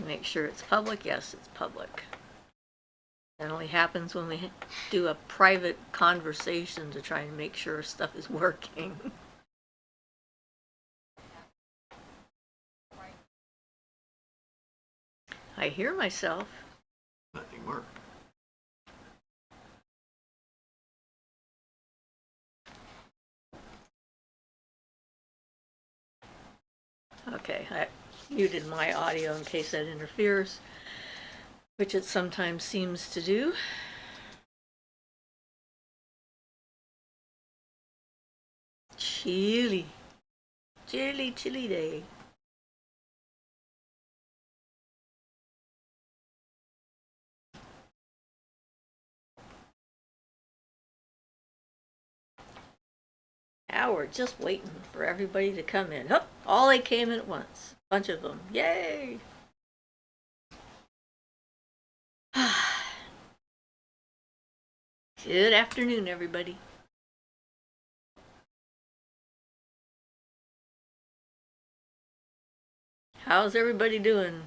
Make sure it's public. Yes, it's public. That only happens when we do a private conversation to try and make sure stuff is working. I hear myself. Not anymore. Okay, I muted my audio in case that interferes, which it sometimes seems to do. Chilly day. Now we're just waiting for everybody to come in. Oh, all they came in at once. Bunch of them. Yay! Good afternoon, everybody. How's everybody doing?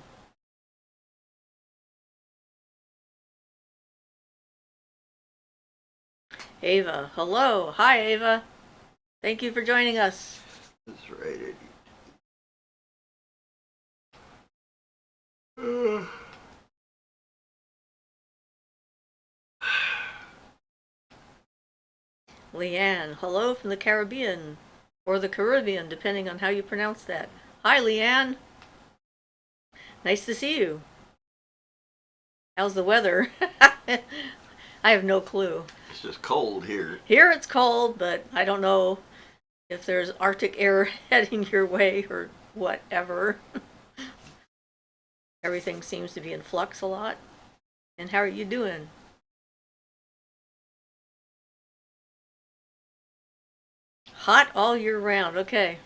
Ava, hello. Hi, Ava. Thank you for joining us. That's right, Eddie. Leanne, hello from the Caribbean, or the Caribbean, depending on how you pronounce that. Hi, Leanne. Nice to see you. How's the weather? I have no clue. It's just cold here. Here it's cold, but I don't know if there's Arctic air heading your way or whatever. Everything seems to be in flux a lot. And how are you doing? Hot all year round. Okay.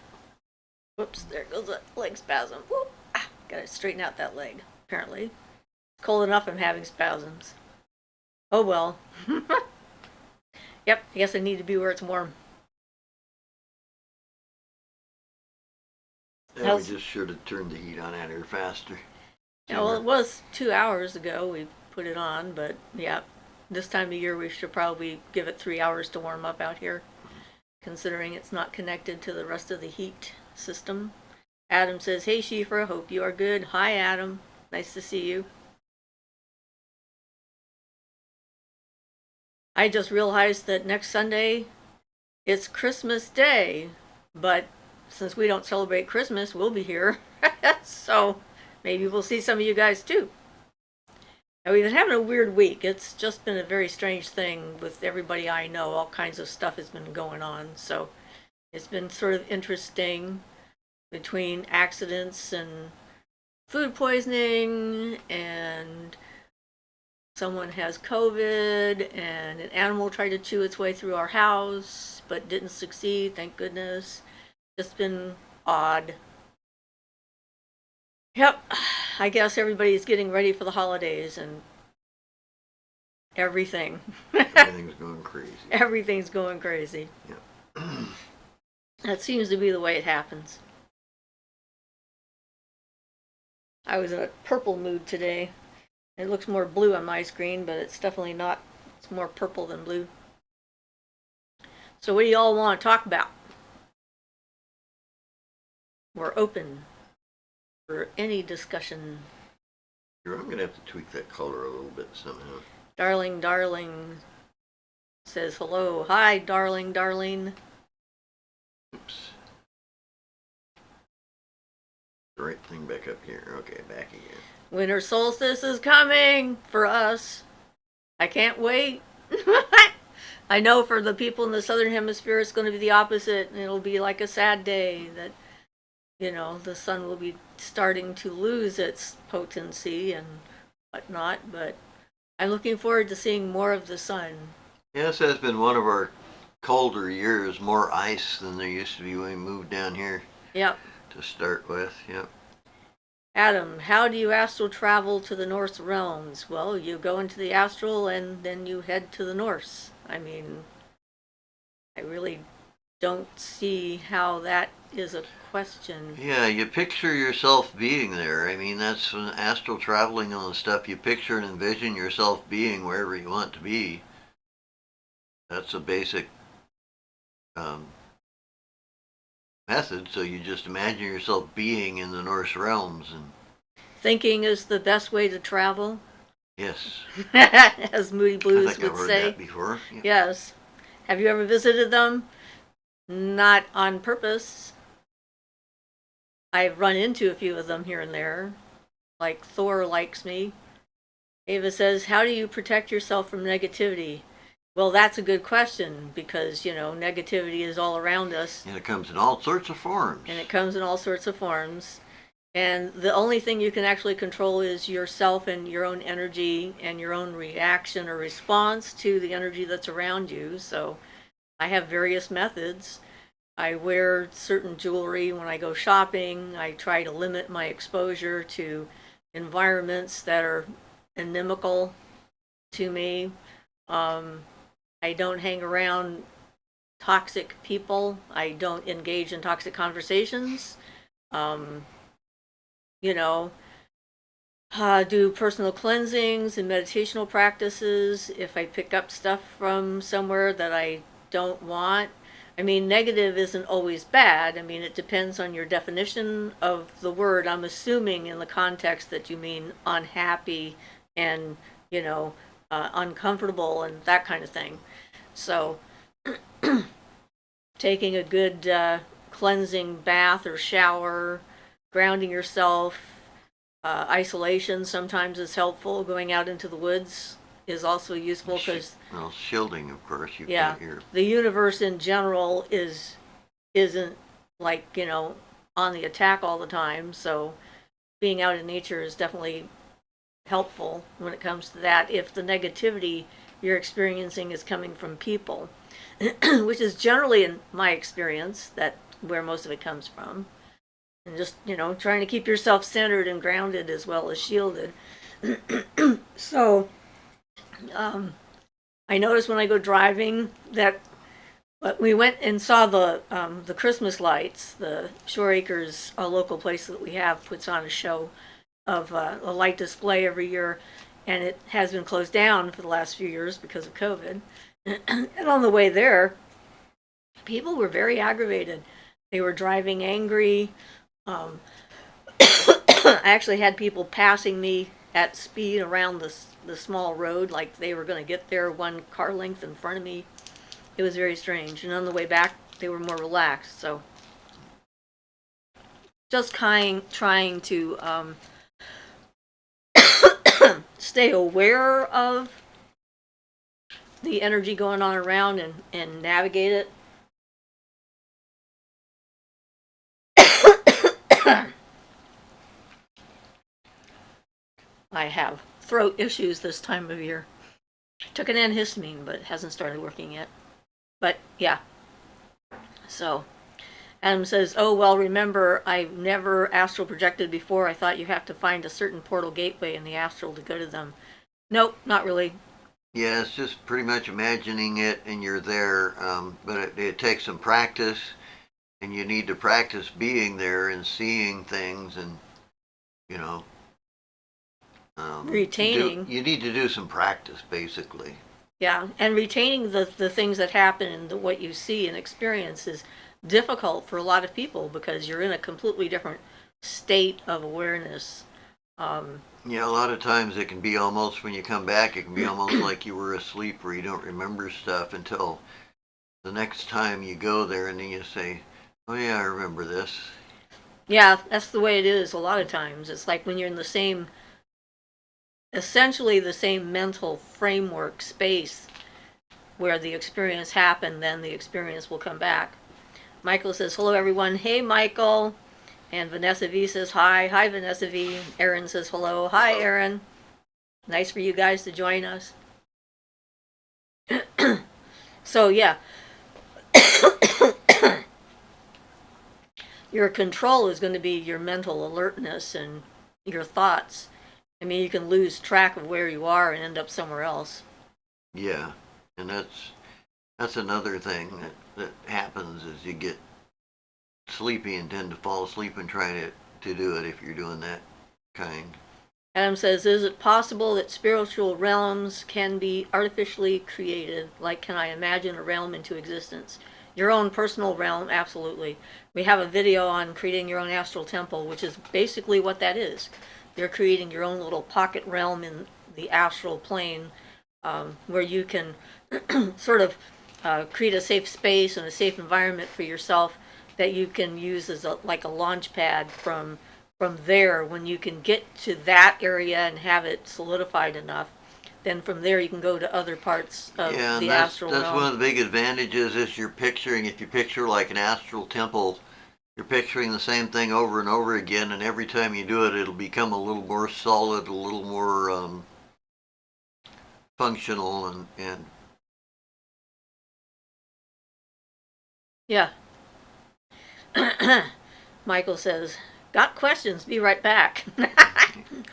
Whoops, there goes a leg spasm. Whoop. Gotta straighten out that leg, apparently. It's cold enough I'm having spasms. Oh well. Yep, I guess I need to be where it's warm. Yeah, we just should have turned the heat on out here faster. Yeah, well, it was 2 hours ago we put it on, but yeah, this time of year we should probably give it 3 hours to warm up out here, considering it's not connected to the rest of the heat system. Adam says, hey Siofra, hope you are good. Hi Adam, nice to see you. I just realized that next Sunday it's Christmas Day, but since we don't celebrate Christmas, we'll be here. So maybe we'll see some of you guys too. Now, we've been having a weird week. It's just been a very strange thing with everybody I know. All kinds of stuff has been going on. So it's been sort of interesting between accidents and food poisoning, and someone has COVID, and an animal tried to chew its way through our house but didn't succeed, thank goodness. Just been odd. Yep, I guess everybody's getting ready for the holidays and everything. Everything's going crazy. Everything's going crazy. Yep. That seems to be the way it happens. I was in a purple mood today. It looks more blue on my screen, but it's definitely not. It's more purple than blue. So what do you all want to talk about? We're open for any discussion. I'm going to have to tweak that color a little bit somehow. Darling says hello. Hi, darling. Oops. The right thing back up here. Okay, back again. Winter solstice is coming for us. I can't wait. I know for the people in the southern hemisphere it's going to be the opposite, and it'll be like a sad day that, you know, the sun will be starting to lose its potency and whatnot, but I'm looking forward to seeing more of the sun. Yes, has been one of our colder years, more ice than there used to be when we moved down here. Yep. To start with, yep. Adam, how do you astral travel to the Norse realms? Well, you go into the astral and then you head to the Norse. I mean, I really don't see how that is a question. Yeah, you picture yourself being there. I mean, that's when astral traveling and the stuff. You picture and envision yourself being wherever you want to be. That's a basic um, method. So you just imagine yourself being in the Norse realms, and Thinking is the best way to travel, yes, as Moody I Blues think I've would heard say. that before. Yeah. Yes. Have you ever visited them? Not on purpose. I've run into a few of them here and there. Like Thor likes me. Ava says, how do you protect yourself from negativity? Well, that's a good question because, negativity is all around us. And it comes in all sorts of forms. And it comes in all sorts of forms. And the only thing you can actually control is yourself and your own energy and your own reaction or response to the energy that's around you. So I have various methods. I wear certain jewelry when I go shopping. I try to limit my exposure to environments that are inimical to me. I don't hang around toxic people. I don't engage in toxic conversations. Um, you know, do personal cleansings and meditational practices. If I pick up stuff from somewhere that I don't want, I mean, negative isn't always bad. I mean, it depends on your definition of the word. I'm assuming in the context that you mean unhappy and, uncomfortable and that kind of thing. So, taking a good cleansing bath or shower, grounding yourself, isolation sometimes is helpful. Going out into the woods is also useful because well, shielding, of course. yeah, the universe in general isn't like on the attack all the time. So being out in nature is definitely helpful when it comes to that. If the negativity you're experiencing is coming from people, which is generally, in my experience, that where most of it comes from. And just, trying to keep yourself centered and grounded as well as shielded. So, I noticed when I go driving that we went and saw the Christmas lights. The Shore Acres, a local place that we have, puts on a show of a light display every year, and it has been closed down for the last few years because of COVID. And on the way there, people were very aggravated. They were driving angry. I actually had people passing me at speed around the small road, like they were going to get there one car length in front of me. It was very strange. And on the way back, they were more relaxed. So just trying to stay aware of the energy going on around and navigate it. I have throat issues this time of year. Took an antihistamine, but it hasn't started working yet. But yeah. So Adam says, oh, well, remember, I've never astral projected before. I thought you have to find a certain portal gateway in the astral to go to them. Nope, not really. Yeah, it's just pretty much imagining it and you're there, but it takes some practice, and you need to practice being there and seeing things, and retaining. You need to do some practice, basically. Yeah, and retaining the things that happen and what you see and experience is difficult for a lot of people because you're in a completely different state of awareness. Yeah, a lot of times it can be almost, when you come back, it can be almost like you were asleep, where you don't remember stuff until the next time you go there, and then you say, oh yeah, I remember this. Yeah, that's the way it is a lot of times. It's like when you're in essentially the same mental framework space where the experience happened, then the experience will come back. Michael says, hello everyone. Hey Michael. And Vanessa V says, hi. Hi Vanessa V. Aaron says, hello. Hi Aaron. Nice for you guys to join us. So yeah. Your control is going to be your mental alertness and your thoughts. I mean, you can lose track of where you are and end up somewhere else. Yeah, and that's another thing that happens is you get sleepy and tend to fall asleep and try to do it if you're doing that kind. Adam says, is it possible that spiritual realms can be artificially created? Like, can I imagine a realm into existence? Your own personal realm, absolutely. We have a video on creating your own astral temple, which is basically what that is. You're creating your own little pocket realm in the astral plane, where you can sort of create a safe space and a safe environment for yourself that you can use as like a launch pad from there. When you can get to that area and have it solidified enough, then from there you can go to other parts of Yeah, and the that's astral that's realm. one of the big advantages is you're picturing. If you picture like an astral temple, you're picturing the same thing over and over again, and every time you do it, it'll become a little more solid, a little more functional, and Yeah. Michael says, got questions, be right back.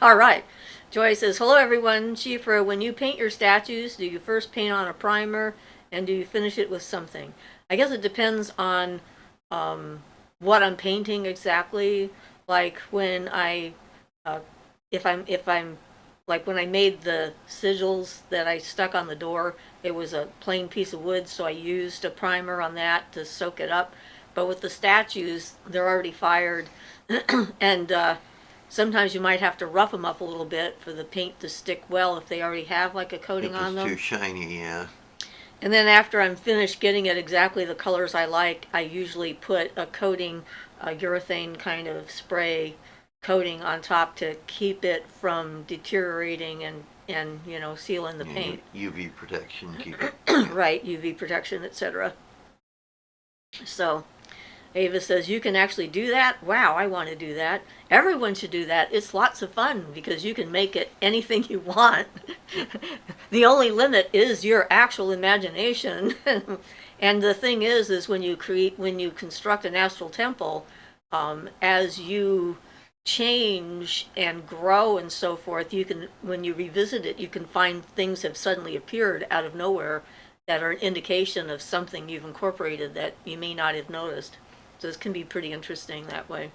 All right. Joy says, hello everyone. Siofra, when you paint your statues, do you first paint on a primer and do you finish it with something? I guess it depends on what I'm painting exactly. Like when if I'm like when I made the sigils that I stuck on the door, it was a plain piece of wood, so I used a primer on that to soak it up. But with the statues, they're already fired, and sometimes you might have to rough them up a little bit for the paint to stick well if they already have like a coating if on it's them. too shiny, yeah. And then after I'm finished getting it exactly the colors I like, I usually put a coating, a urethane kind of spray coating on top to keep it from deteriorating and seal in the paint. UV protection, keep it. Right, UV protection, etc. So Ava says, you can actually do that? Wow, I want to do that. Everyone should do that. It's lots of fun because you can make it anything you want. The only limit is your actual imagination. And the thing is when you construct an astral temple, as you change and grow and so forth, when you revisit it, you can find things have suddenly appeared out of nowhere that are an indication of something you've incorporated that you may not have noticed. So this can be pretty interesting that way.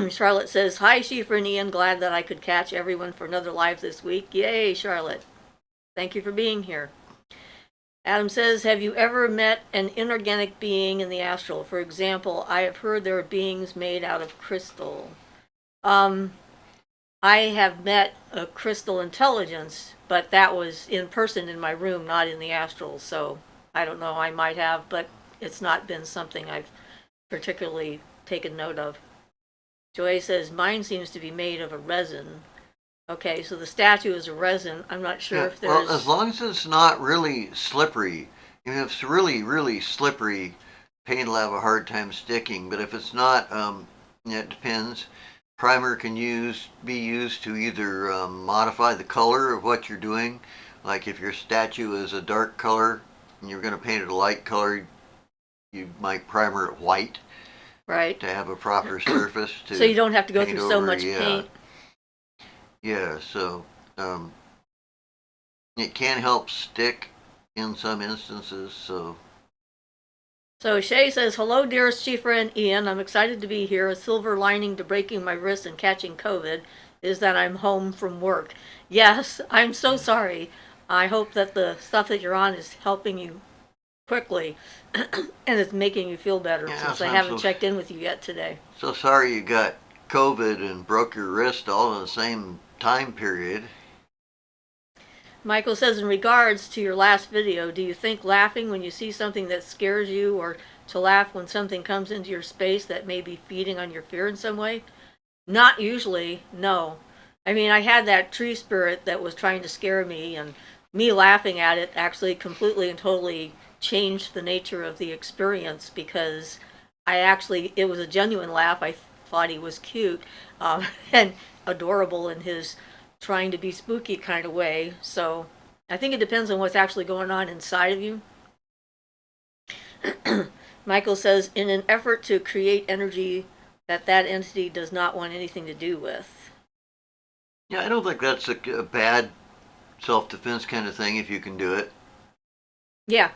Charlotte says, hi, Siofra and Ian. Glad that I could catch everyone for another live this week. Yay, Charlotte. Thank you for being here. Adam says, have you ever met an inorganic being in the astral? For example, I have heard there are beings made out of crystal. I have met a crystal intelligence, but that was in person in my room, not in the astral. So I don't know, I might have, but it's not been something I've particularly taken note of. Joy says, mine seems to be made of a resin. Okay, so the statue is a resin. I'm not sure if there's... Well, as long as it's not really slippery. If it's really, really slippery, paint will have a hard time sticking. But if it's not, it depends. Primer can be used to either modify the color of what you're doing. Like if your statue is a dark color and you're going to paint it a light color, you might primer it white. Right. To have a proper surface. So you don't have to go through so much yeah. paint. Yeah, so it can help stick in some instances. So Shay says, hello, dearest Siofra and Ian. I'm excited to be here. A silver lining to breaking my wrist and catching COVID is that I'm home from work. Yes, I'm so sorry. I hope that the stuff that you're on is helping you quickly and it's making you feel better, since I haven't checked in with you yet today. So sorry you got COVID and broke your wrist all in the same time period. Michael says, in regards to your last video, do you think laughing when you see something that scares you, or to laugh when something comes into your space that may be feeding on your fear in some way? Not usually, no. I mean, I had that tree spirit that was trying to scare me, and me laughing at it actually completely and totally changed the nature of the experience, because it was a genuine laugh. I thought he was cute and adorable in his trying to be spooky kind of way. So I think it depends on what's actually going on inside of you. Michael says, in an effort to create energy that entity does not want anything to do with. Yeah, I don't think that's a bad self-defense kind of thing if you can do it. Yeah.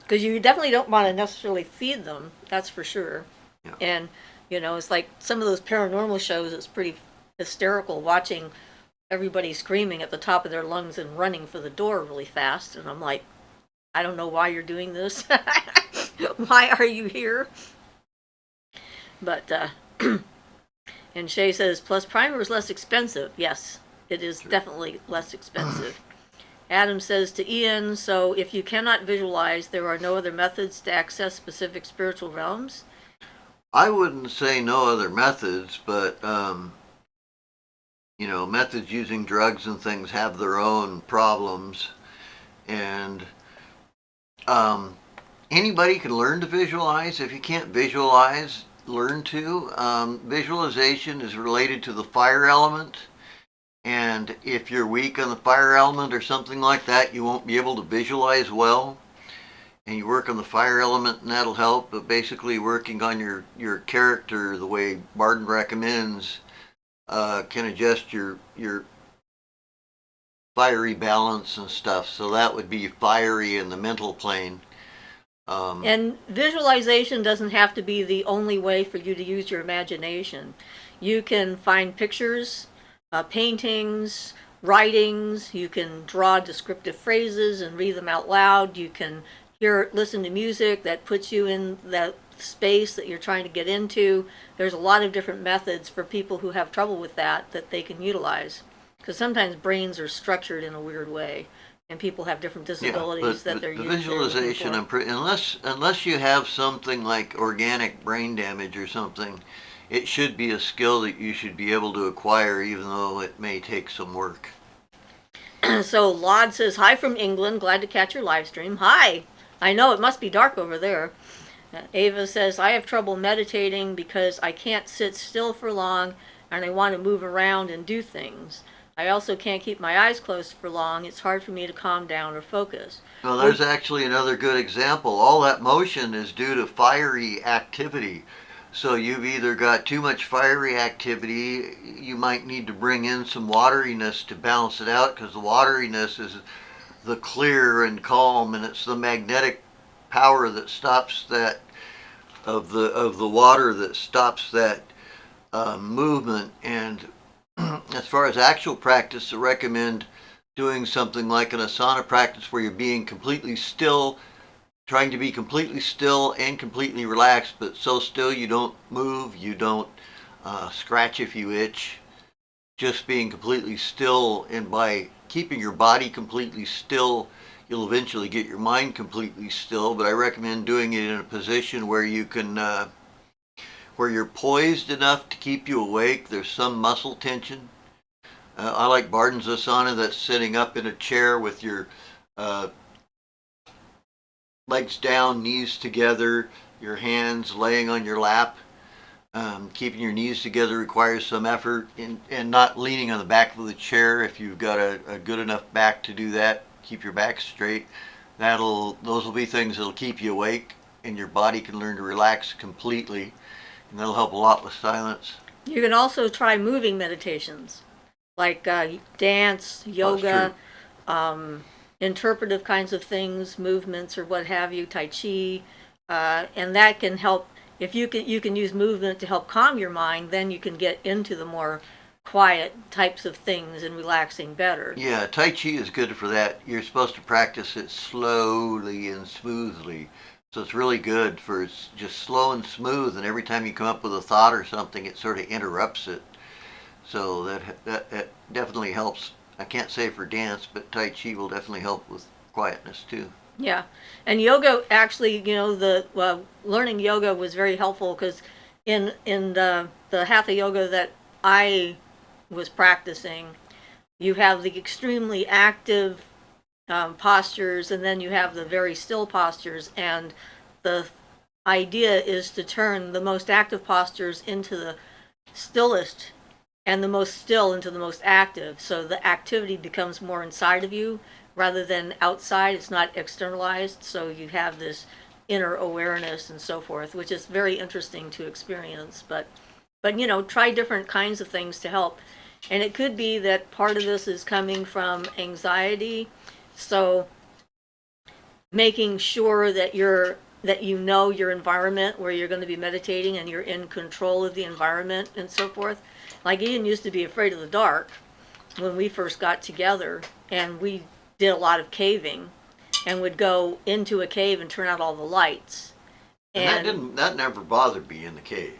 Because you definitely don't want to necessarily feed them, that's for sure. Yeah. And, it's like some of those paranormal shows, it's pretty hysterical watching everybody screaming at the top of their lungs and running for the door really fast. And I'm like, I don't know why you're doing this. Why are you here? But, and Shay says, plus primer is less expensive. Yes, it is definitely less expensive. Adam says to Ian, so if you cannot visualize, there are no other methods to access specific spiritual realms? I wouldn't say no other methods, but methods using drugs and things have their own problems, and anybody can learn to visualize. If you can't visualize, learn to. Visualization is related to the fire element, and if you're weak on the fire element or something like that, you won't be able to visualize well. And you work on the fire element, and that'll help. But basically, working on your character the way Barden recommends can adjust your fiery balance and stuff. So that would be fiery in the mental plane. And visualization doesn't have to be the only way for you to use your imagination. You can find pictures, paintings, writings. You can draw descriptive phrases and read them out loud. You can listen to music that puts you in that space that you're trying to get into. There's a lot of different methods for people who have trouble with that they can utilize. Because sometimes brains are structured in a weird way, and people have different disabilities that they're using. The visualization, unless you have something like organic brain damage or something, it should be a skill that you should be able to acquire, even though it may take some work. So Laud says, hi from England, glad to catch your live stream. Hi! I know, it must be dark over there. Ava says, I have trouble meditating because I can't sit still for long and I want to move around and do things. I also can't keep my eyes closed for long. It's hard for me to calm down or focus. Well, there's actually another good example. All that motion is due to fiery activity. So you've either got too much fiery activity, you might need to bring in some wateriness to balance it out, because the wateriness is the clear and calm, and it's the magnetic power that stops that of the water that stops that movement. And as far as actual practice, I recommend doing something like an asana practice where you're being completely still, trying to be completely still and completely relaxed, but so still you don't move, you don't scratch if you itch. Just being completely still, and by keeping your body completely still, you'll eventually get your mind completely still. But I recommend doing it in a position where you can, where you're poised enough to keep you awake. There's some muscle tension. I like Barden's asana, that's sitting up in a chair with your legs down, knees together, your hands laying on your lap. Keeping your knees together requires some effort, and not leaning on the back of the chair. If you've got a good enough back to do that, keep your back straight. Those will be things that'll keep you awake, and your body can learn to relax completely, and that'll help a lot with silence. You can also try moving meditations, like dance, yoga, interpretive kinds of things, movements or what have you, Tai Chi, and that can help. If you can use movement to help calm your mind, then you can get into the more quiet types of things and relaxing better. Yeah, Tai Chi is good for that. You're supposed to practice it slowly and smoothly. So it's really good for just slow and smooth, and every time you come up with a thought or something, it sort of interrupts it. So that definitely helps. I can't say for dance, but Tai Chi will definitely help with quietness too. Yeah, and yoga actually, the learning yoga was very helpful, because in the hatha yoga that I was practicing, you have the extremely active postures, and then you have the very still postures, and the idea is to turn the most active postures into the stillest, and the most still into the most active, so the activity becomes more inside of you rather than outside. It's not externalized, so you have this inner awareness and so forth, which is very interesting to experience. But try different kinds of things to help. And it could be that part of this is coming from anxiety. So making sure that you know your environment where you're going to be meditating and you're in control of the environment and so forth. Like Ian used to be afraid of the dark when we first got together, and we did a lot of caving and would go into a cave and turn out all the lights. And that never bothered me in the cave.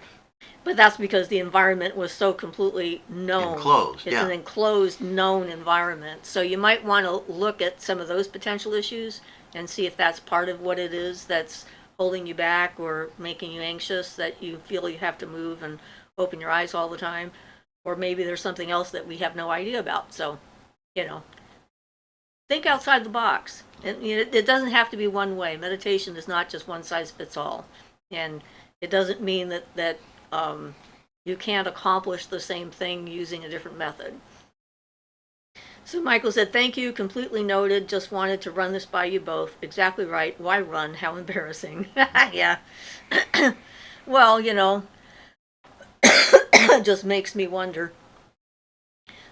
But that's because the environment was so completely known. Enclosed, It's an enclosed, known environment. So you might want to look at some of those potential issues and see if that's part of what it is that's holding you back or making you anxious, that you feel you have to move and open your eyes all the time. Or maybe there's something else that we have no idea about. So, think outside the box. And it doesn't have to be one way. Meditation is not just one size fits all. And it doesn't mean that you can't accomplish the same thing using a different method. So Michael said, thank you, completely noted, just wanted to run this by you both. Exactly right. Why run? How embarrassing. Yeah. Well, it just makes me wonder.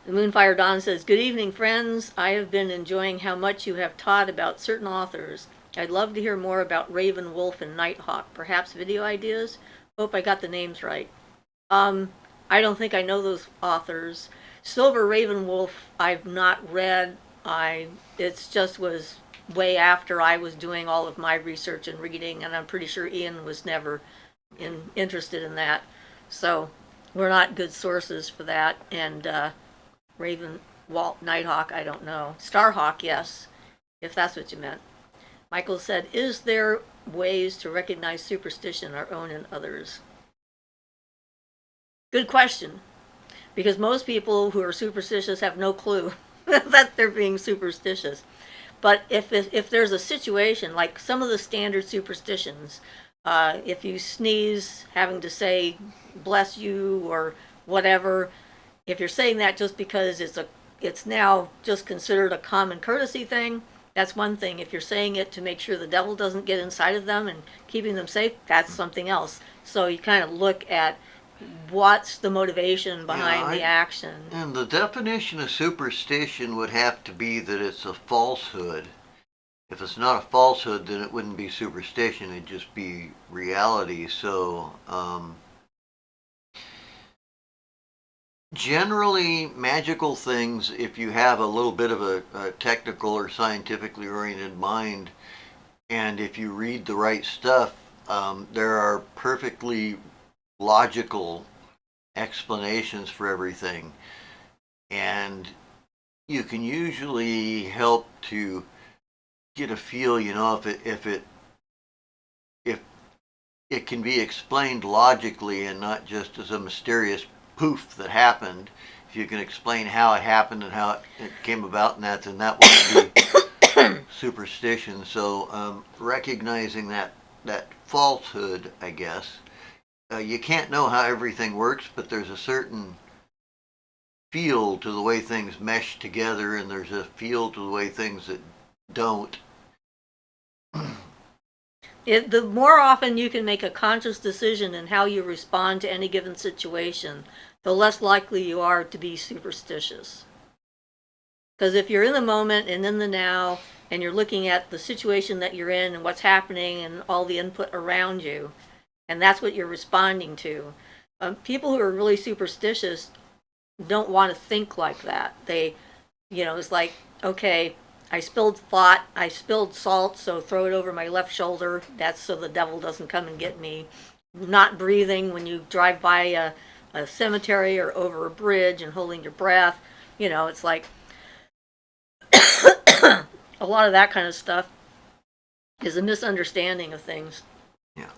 The Moonfire Dawn says, good evening, friends. I have been enjoying how much you have taught about certain authors. I'd love to hear more about Raven Wolf and Nighthawk. Perhaps video ideas? Hope I got the names right. I don't think I know those authors. Silver Raven Wolf, I've not read. It just was way after I was doing all of my research and reading, and I'm pretty sure Ian was never interested in that. So we're not good sources for that. And Raven, Walt, Nighthawk, I don't know. Starhawk, yes, if that's what you meant. Michael said, is there ways to recognize superstition, our own and others? Good question. Because most people who are superstitious have no clue that they're being superstitious. But if there's a situation, like some of the standard superstitions, if you sneeze, having to say, bless you, or whatever, if you're saying that just because it's now just considered a common courtesy thing, that's one thing. If you're saying it to make sure the devil doesn't get inside of them and keeping them safe, that's something else. So you kind of look at what's the motivation behind the action. And the definition of superstition would have to be that it's a falsehood. If it's not a falsehood, then it wouldn't be superstition, it'd just be reality. So, generally, magical things, if you have a little bit of a technical or scientifically oriented mind, and if you read the right stuff, there are perfectly logical explanations for everything. And you can usually help to get a feel, if it can be explained logically and not just as a mysterious poof that happened. If you can explain how it happened and how it came about, and then that would be superstition. So recognizing that falsehood, I guess. You can't know how everything works, but there's a certain feel to the way things mesh together, and there's a feel to the way things that don't. The more often you can make a conscious decision in how you respond to any given situation, the less likely you are to be superstitious. Because if you're in the moment and in the now, and you're looking at the situation that you're in and what's happening and all the input around you, and that's what you're responding to. People who are really superstitious don't want to think like that. They, it's like, okay, I spilled salt, so throw it over my left shoulder. That's so the devil doesn't come and get me. Not breathing when you drive by a cemetery or over a bridge and holding your breath. It's like a lot of that kind of stuff is a misunderstanding of things. Yeah.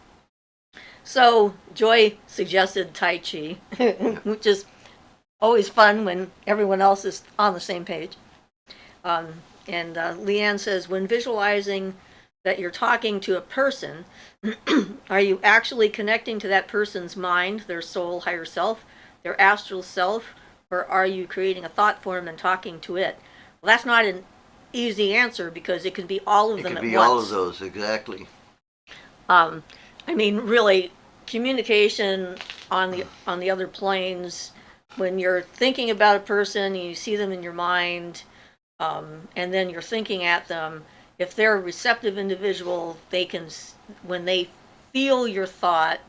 So Joy suggested Tai Chi, which is always fun when everyone else is on the same page. And Leanne says, when visualizing that you're talking to a person, are you actually connecting to that person's mind, their soul, higher self, their astral self, or are you creating a thought form and talking to it? Well, that's not an easy answer because it can be all of them at once. It can be all of those, exactly. Really, communication on the other planes, when you're thinking about a person and you see them in your mind, and then you're thinking at them, if they're a receptive individual, they can, when they feel your thought,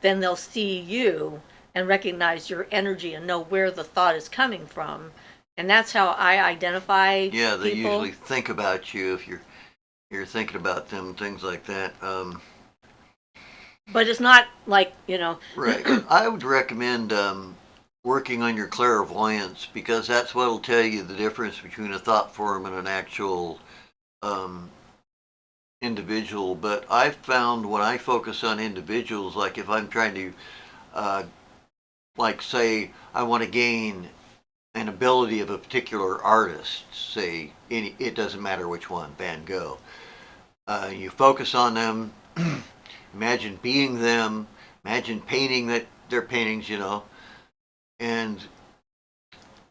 then they'll see you and recognize your energy and know where the thought is coming from. And that's how I identify Yeah, they people. usually think about you if you're thinking about them, things like that. But it's not like, Right. I would recommend working on your clairvoyance, because that's what will tell you the difference between a thought form and an actual um, individual. But I've found when I focus on individuals, like if I'm trying to, like say, I want to gain an ability of a particular artist, say, it doesn't matter which one, Van Gogh. You focus on them, imagine being them, imagine painting their paintings, and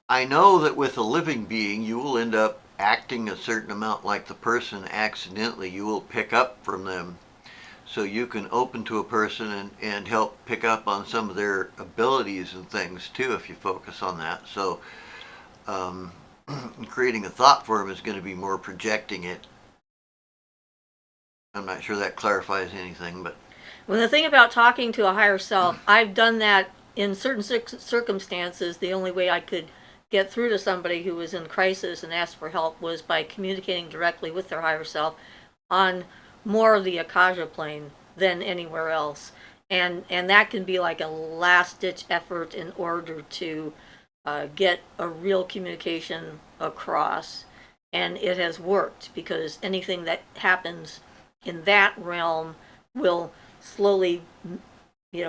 I know that with a living being, you will end up acting a certain amount like the person accidentally. You will pick up from them. So you can open to a person and help pick up on some of their abilities and things too if you focus on that. So creating a thought form is going to be more projecting it. I'm not sure that clarifies anything, but Well, the thing about talking to a higher self, I've done that in certain circumstances. The only way I could get through to somebody who was in crisis and asked for help was by communicating directly with their higher self on more of the Akasha plane than anywhere else. And that can be like a last ditch effort in order to get a real communication across. And it has worked, because anything that happens in that realm will slowly,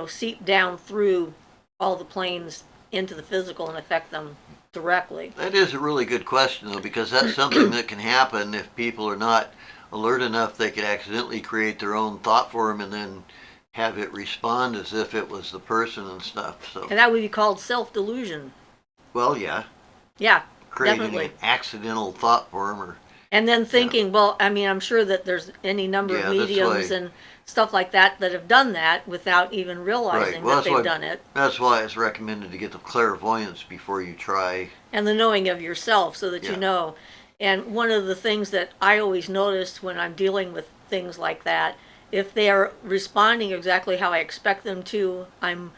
seep down through all the planes into the physical and affect them directly. that is a really good question, though, because that's something that can happen if people are not alert enough. They could accidentally create their own thought form and then have it respond as if it was the person and stuff. So, And that would be called self-delusion. well, yeah, Yeah, creating definitely. an accidental thought form, or And then thinking, well, I mean, I'm sure that there's any number Yeah, of that's mediums why- and stuff like that have done that without even realizing Well, that they've done it. That's why it's recommended to get the clairvoyance before you try. And the knowing of yourself, so that you Yeah. know. And one of the things that I always notice when I'm dealing with things like that, if they are responding exactly how I expect them to, I'm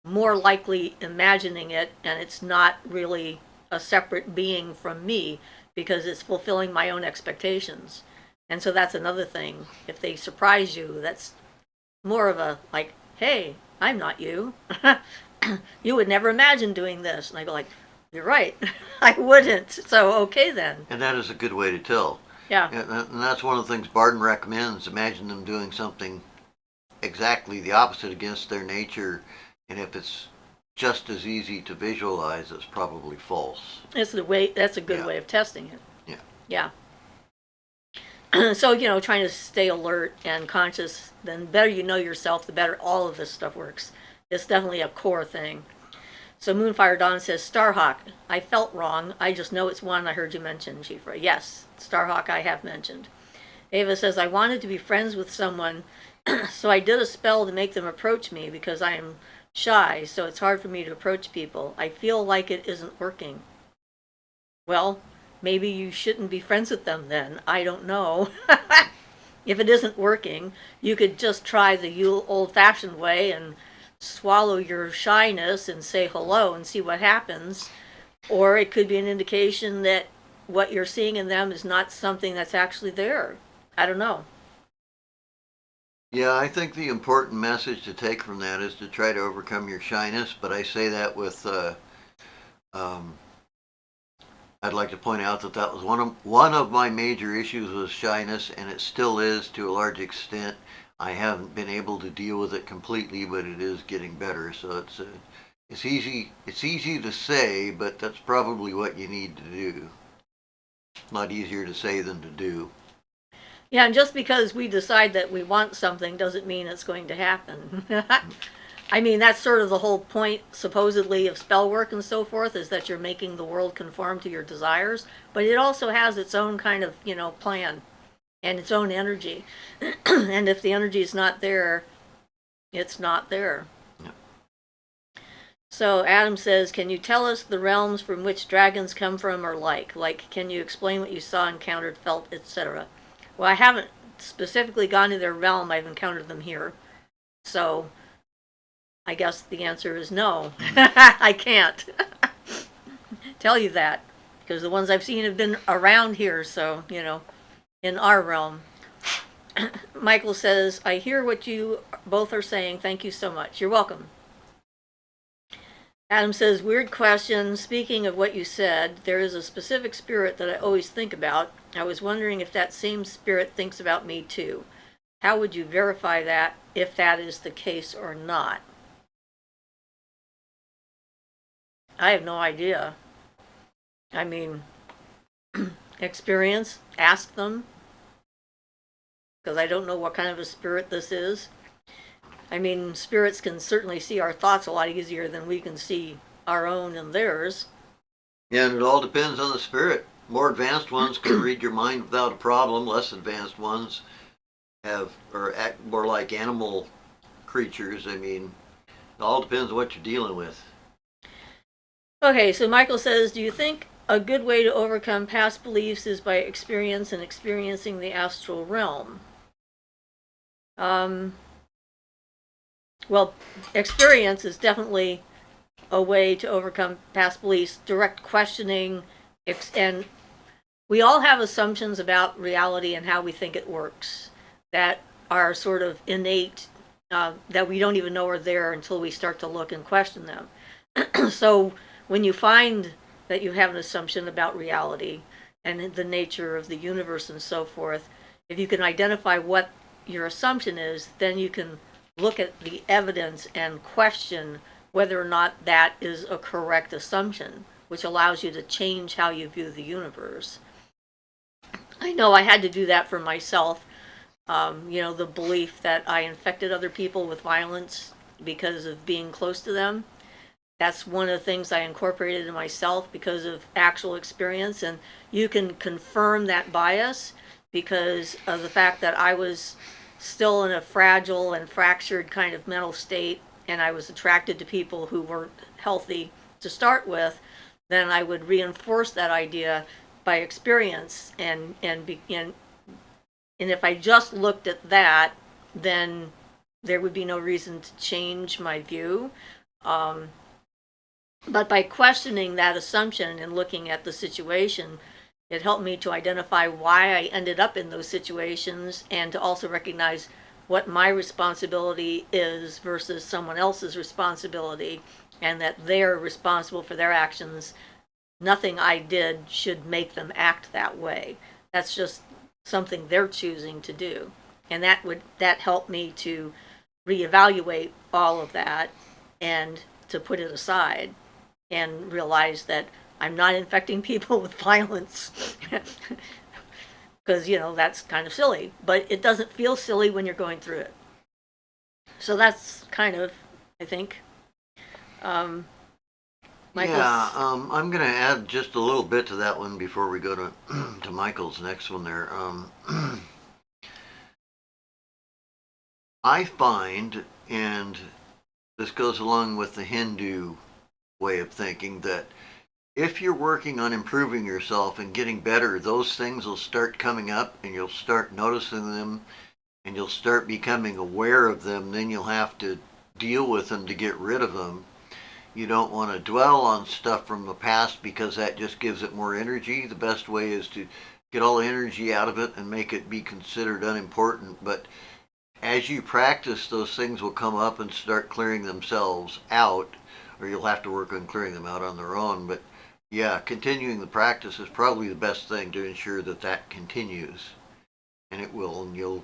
more likely imagining it, and it's not really a separate being from me, because it's fulfilling my own expectations. And so that's another thing. If they surprise you, that's more of a like, hey, I'm not you. You would never imagine doing this. And I go like, you're right. I wouldn't. So okay then. And that is a good way to tell. Yeah. And that's one of the things Barden recommends. Imagine them doing something exactly the opposite against their nature, and if it's just as easy to visualize, it's probably false. That's a good Yeah. way of testing it. Yeah. Yeah. So, trying to stay alert and conscious, then better you know yourself, the better all of this stuff works. It's definitely a core thing. So Moonfire Dawn says, Starhawk, I felt wrong. I just know it's one I heard you mention, Siofra. Yes, Starhawk I have mentioned. Ava says, I wanted to be friends with someone, so I did a spell to make them approach me because I am shy, so it's hard for me to approach people. I feel like it isn't working. Well, maybe you shouldn't be friends with them then. I don't know. If it isn't working, you could just try the old-fashioned way and swallow your shyness and say hello and see what happens. Or it could be an indication that what you're seeing in them is not something that's actually there. I don't know. Yeah, I think the important message to take from that is to try to overcome your shyness, but I say that with I'd like to point out that that was one of my major issues was shyness, and it still is to a large extent. I haven't been able to deal with it completely, but it is getting better. So it's easy to say, but that's probably what you need to do. It's a lot easier to say than to do. Yeah, and just because we decide that we want something doesn't mean it's going to happen. I mean, that's sort of the whole point, supposedly, of spell work and so forth, is that you're making the world conform to your desires. But it also has its own kind of, plan and its own energy. And if the energy is not there, it's not there. Yeah. So Adam says, can you tell us the realms from which dragons come from or like? Like, can you explain what you saw, encountered, felt, etc.? Well, I haven't specifically gone to their realm. I've encountered them here. So I guess the answer is no. I can't tell you that because the ones I've seen have been around here. So, in our realm. Michael says, I hear what you both are saying. Thank you so much. You're welcome. Adam says, weird question. Speaking of what you said, there is a specific spirit that I always think about. I was wondering if that same spirit thinks about me too. How would you verify that, if that is the case or not? I have no idea. I mean, experience, ask them, because I don't know what kind of a spirit this is. I mean, spirits can certainly see our thoughts a lot easier than we can see our own and theirs. Yeah, and it all depends on the spirit. More advanced ones can read your mind without a problem. Less advanced ones act more like animal creatures. I mean, it all depends on what you're dealing with. Okay, so Michael says, do you think a good way to overcome past beliefs is by experience and experiencing the astral realm? Well, experience is definitely a way to overcome past beliefs, direct questioning, and we all have assumptions about reality and how we think it works that are sort of innate, that we don't even know are there until we start to look and question them. So when you find that you have an assumption about reality and the nature of the universe and so forth, if you can identify what your assumption is, then you can look at the evidence and question whether or not that is a correct assumption, which allows you to change how you view the universe. I know I had to do that for myself. The belief that I infected other people with violence because of being close to them. That's one of the things I incorporated in myself because of actual experience. And you can confirm that bias because of the fact that I was still in a fragile and fractured kind of mental state, and I was attracted to people who weren't healthy to start with. Then I would reinforce that idea by experience, and if I just looked at that, then there would be no reason to change my view. But by questioning that assumption and looking at the situation, it helped me to identify why I ended up in those situations and to also recognize what my responsibility is versus someone else's responsibility, and that they're responsible for their actions. Nothing I did should make them act that way. That's just something they're choosing to do. And that helped me to reevaluate all of that and to put it aside and realize that I'm not infecting people with violence because, that's kind of silly, but it doesn't feel silly when you're going through it. So that's kind of, I think. I'm going to add just a little bit to that one before we go to Michael's next one there. I find, and this goes along with the Hindu way of thinking, that if you're working on improving yourself and getting better, those things will start coming up and you'll start noticing them and you'll start becoming aware of them. Then you'll have to deal with them to get rid of them. You don't want to dwell on stuff from the past because that just gives it more energy. The best way is to get all the energy out of it and make it be considered unimportant. But as you practice, those things will come up and start clearing themselves out, or you'll have to work on clearing them out on their own. But yeah, continuing the practice is probably the best thing to ensure that that continues. And it will, and you'll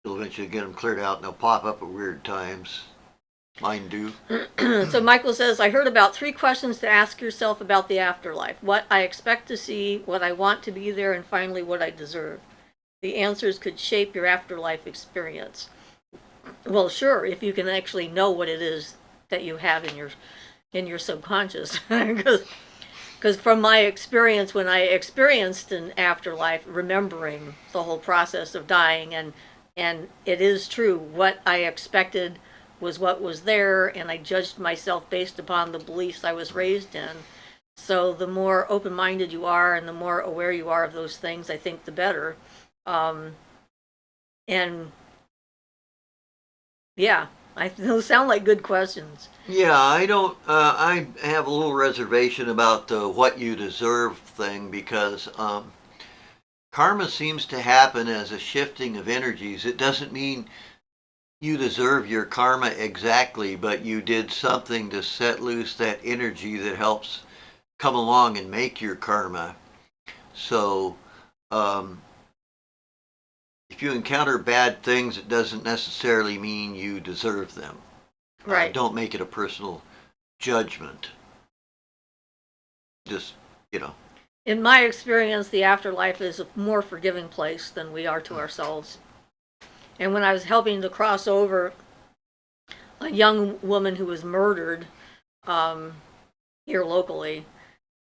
eventually get them cleared out, and they'll pop up at weird times. Mine do. So Michael says, I heard about 3 questions to ask yourself about the afterlife. What I expect to see, what I want to be there, and finally what I deserve. The answers could shape your afterlife experience. Well, sure, if you can actually know what it is that you have in your subconscious. Because from my experience, when I experienced an afterlife, remembering the whole process of dying, and it is true, what I expected was what was there, and I judged myself based upon the beliefs I was raised in. So the more open-minded you are and the more aware you are of those things, I think the better. And yeah, those sound like good questions. Yeah, I don't. I have a little reservation about the "what you deserve" thing because karma seems to happen as a shifting of energies. It doesn't mean you deserve your karma exactly, but you did something to set loose that energy that helps come along and make your karma. So, um, if you encounter bad things, it doesn't necessarily mean you deserve them. Right. Don't make it a personal judgment. Just, you know. In my experience, the afterlife is a more forgiving place than we are to ourselves. And when I was helping to cross over a young woman who was murdered here locally,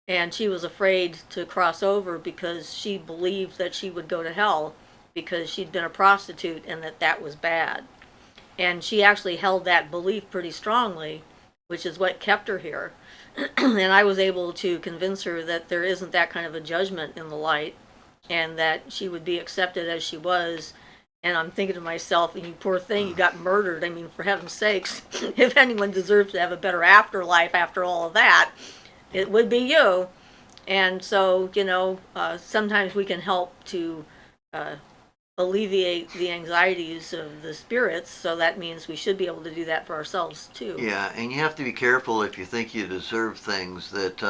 and she was afraid to cross over because she believed that she would go to hell because she'd been a prostitute and that was bad. And she actually held that belief pretty strongly, which is what kept her here. And I was able to convince her that there isn't that kind of a judgment in the light and that she would be accepted as she was. And I'm thinking to myself, you poor thing, you got murdered. I mean, for heaven's sakes, if anyone deserves to have a better afterlife after all of that, it would be you. And so, sometimes we can help to alleviate the anxieties of the spirits, so that means we should be able to do that for ourselves too. Yeah, and you have to be careful if you think you deserve things that,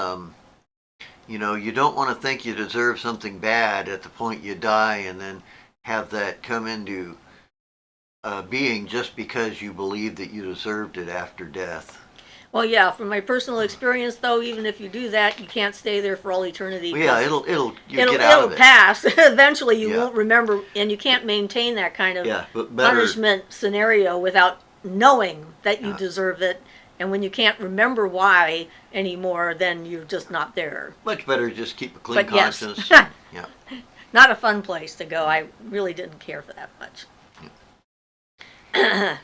you don't want to think you deserve something bad at the point you die and then have that come into being just because you believe that you deserved it after death. Well, yeah, from my personal experience, though, even if you do that, you can't stay there for all eternity. Well, yeah, you'll get out of it. It'll pass. Eventually, you won't remember, and you can't maintain that kind of punishment scenario without knowing that you deserve it. And when you can't remember why anymore, then you're just not there. Much better just keep a clean conscience. Yes. Yeah. Not a fun place to go. I really didn't care for that much. Yeah.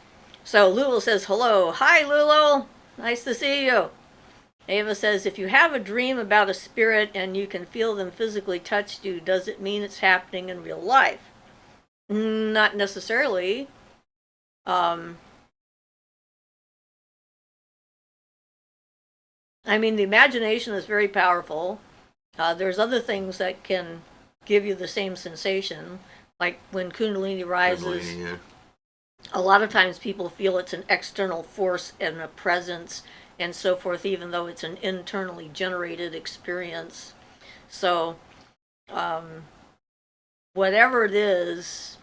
So Lulu says, hello. Hi, Lulu. Nice to see you. Ava says, if you have a dream about a spirit and you can feel them physically touch you, does it mean it's happening in real life? Not necessarily. I mean, the imagination is very powerful. There's other things that can give you the same sensation, like when Kundalini rises. Yeah. A lot of times people feel it's an external force and a presence and so forth, even though it's an internally generated experience. So, whatever it is,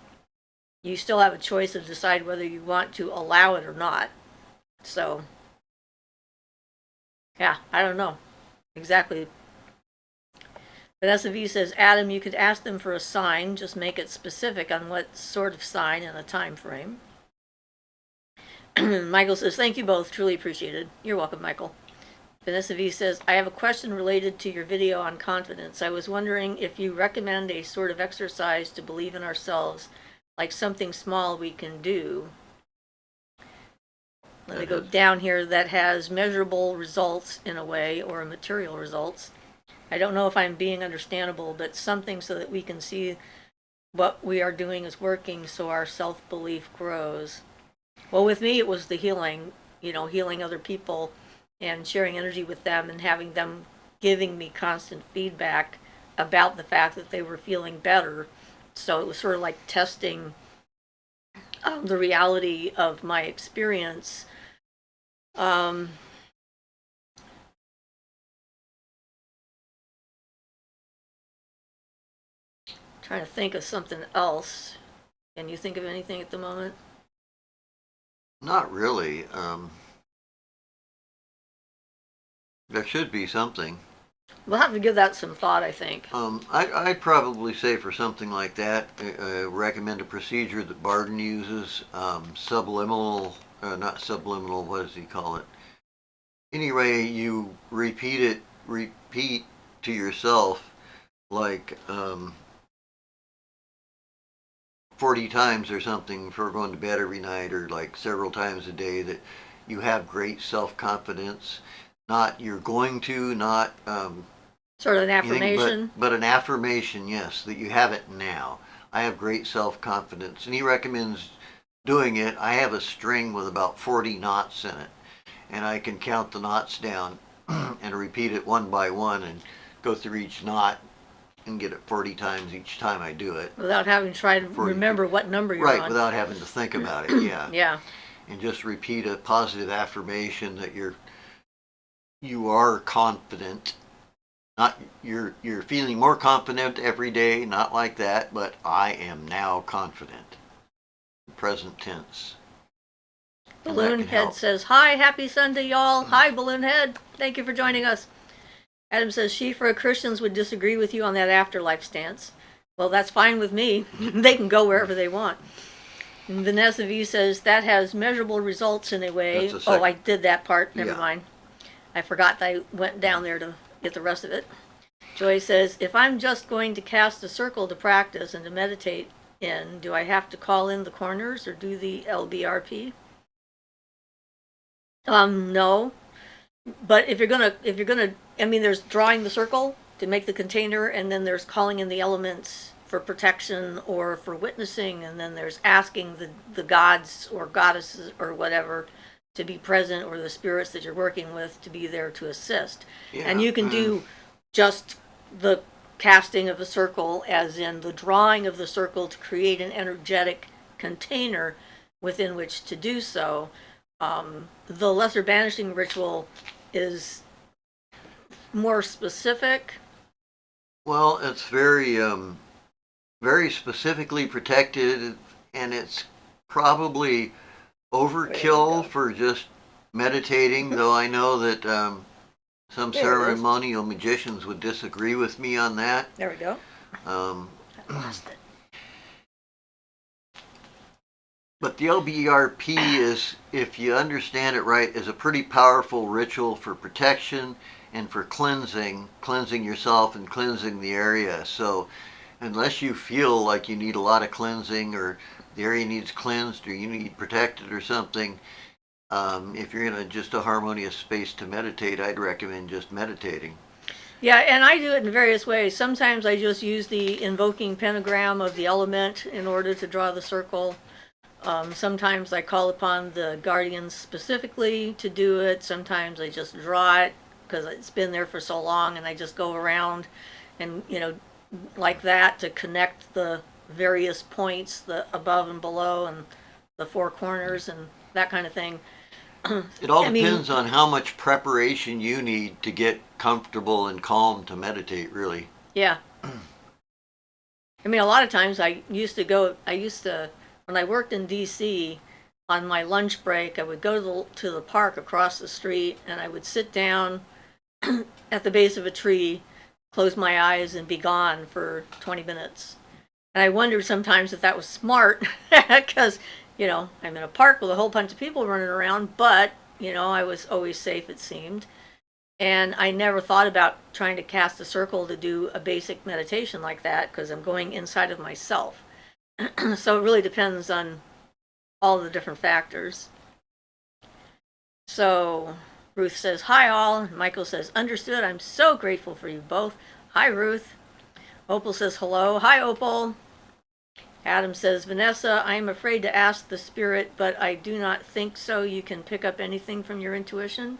you still have a choice to decide whether you want to allow it or not. So, yeah, I don't know exactly. Vanessa V says, Adam, you could ask them for a sign, just make it specific on what sort of sign and a time frame. Michael says, thank you both, truly appreciated. You're welcome, Michael. Vanessa V says, I have a question related to your video on confidence. I was wondering if you recommend a sort of exercise to believe in ourselves, like something small we can do. Let me go down here, that has measurable results in a way, or material results. I don't know if I'm being understandable, but something so that we can see what we are doing is working, so our self-belief grows. Well, with me, it was the healing, healing other people and sharing energy with them and having them giving me constant feedback about the fact that they were feeling better. So it was sort of like testing the reality of my experience. Trying to think of something else. Can you think of anything at the moment? Not really. There should be something. We'll have to give that some thought, I think. I'd probably say for something like that, recommend a procedure that Barden uses, subliminal, not subliminal, what does he call it? Anyway, you repeat to yourself, like, 40 times or something before going to bed every night, or like several times a day, that you have great self-confidence. Not you're going to, not Sort of an anything, affirmation. but an affirmation, yes, that you have it now. I have great self-confidence. And he recommends doing it. I have a string with about 40 knots in it, and I can count the knots down and repeat it one by one and go through each knot and get it 40 times each time I do it. Without having to try to remember what number you're Right, on. without having to think about it, yeah. Yeah. And just repeat a positive affirmation that you are confident. Not you're feeling more confident every day, not like that, but I am now confident. Present tense. Balloon Head says, "Hi, happy Sunday, y'all." Hi, Balloon Head. Thank you for joining us. Adam says, Siofra, Christians would disagree with you on that afterlife stance. Well, that's fine with me. They can go wherever they want. And Vanessa V says, that has measurable results in a way. Oh, I did that part. Never mind. I forgot that I went down there to get the rest of it. Joy says, if I'm just going to cast a circle to practice and to meditate in, do I have to call in the corners or do the LBRP? No. But if you're gonna, I mean, there's drawing the circle to make the container, and then there's calling in the elements for protection or for witnessing, and then there's asking the gods or goddesses or whatever to be present, or the spirits that you're working with to be there to assist. Yeah. And you can do just the casting of a circle, as in the drawing of the circle to create an energetic container within which to do so. The lesser banishing ritual is more specific. Well, it's very, very specifically protected, and it's probably overkill for just meditating, though I know that some ceremonial magicians would disagree with me on that. There we go. I lost it. But the LBRP is, if you understand it right, is a pretty powerful ritual for protection and for cleansing yourself and cleansing the area. So unless you feel like you need a lot of cleansing, or the area needs cleansed, or you need protected or something, if you're in just a harmonious space to meditate, I'd recommend just meditating. Yeah, and I do it in various ways. Sometimes I just use the invoking pentagram of the element in order to draw the circle. Sometimes I call upon the guardians specifically to do it. Sometimes I just draw it because it's been there for so long, and I just go around and, like that, to connect the various points, the above and below and the four corners and that kind of thing. It all depends on how much preparation you need to get comfortable and calm to meditate, really. Yeah. A lot of times I used to, when I worked in D.C., on my lunch break, I would go to the park across the street, and I would sit down at the base of a tree, close my eyes, and be gone for 20 minutes. And I wondered sometimes if that was smart, because, I'm in a park with a whole bunch of people running around, but, I was always safe, it seemed. And I never thought about trying to cast a circle to do a basic meditation like that, because I'm going inside of myself. So it really depends on all the different factors. So Ruth says, hi all. Michael says, understood. I'm so grateful for you both. Hi, Ruth. Opal says, hello. Hi, Opal. Adam says, Vanessa, I'm afraid to ask the spirit, but I do not think so. You can pick up anything from your intuition.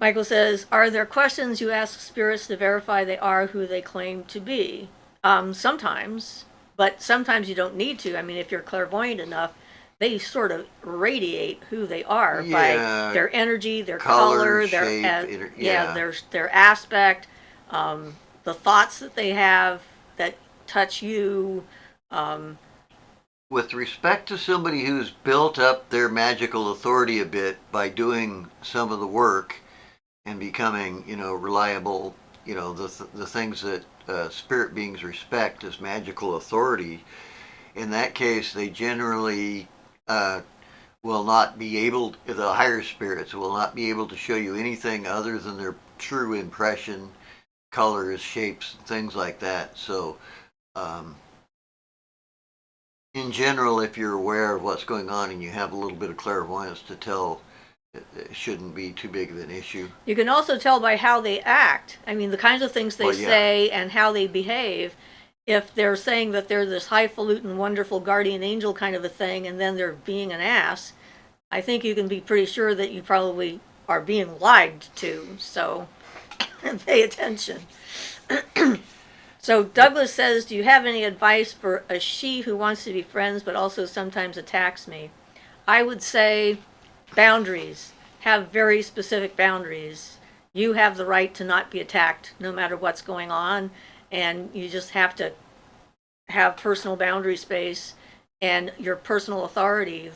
Michael says, are there questions you ask spirits to verify they are who they claim to be? Sometimes, but sometimes you don't need to. If you're clairvoyant enough, they sort of radiate who they are by their energy, their color, their aspect, the thoughts that they have that touch you. With respect to somebody who's built up their magical authority a bit by doing some of the work and becoming, reliable, the things that spirit beings respect as magical authority, in that case, they generally will not be able, the higher spirits will not be able to show you anything other than their true impression, colors, shapes, things like that. So, in general, if you're aware of what's going on and you have a little bit of clairvoyance to tell, it shouldn't be too big of an issue. You can also tell by how they act. I mean, the kinds of things they Well, yeah. say and how they behave. If they're saying that they're this highfalutin, wonderful guardian angel kind of a thing, and then they're being an ass, I think you can be pretty sure that you probably are being lied to. So pay attention. So Douglas says, do you have any advice for a she who wants to be friends but also sometimes attacks me? I would say boundaries. Have very specific boundaries. You have the right to not be attacked no matter what's going on, and you just have to have personal boundary space and your personal authority.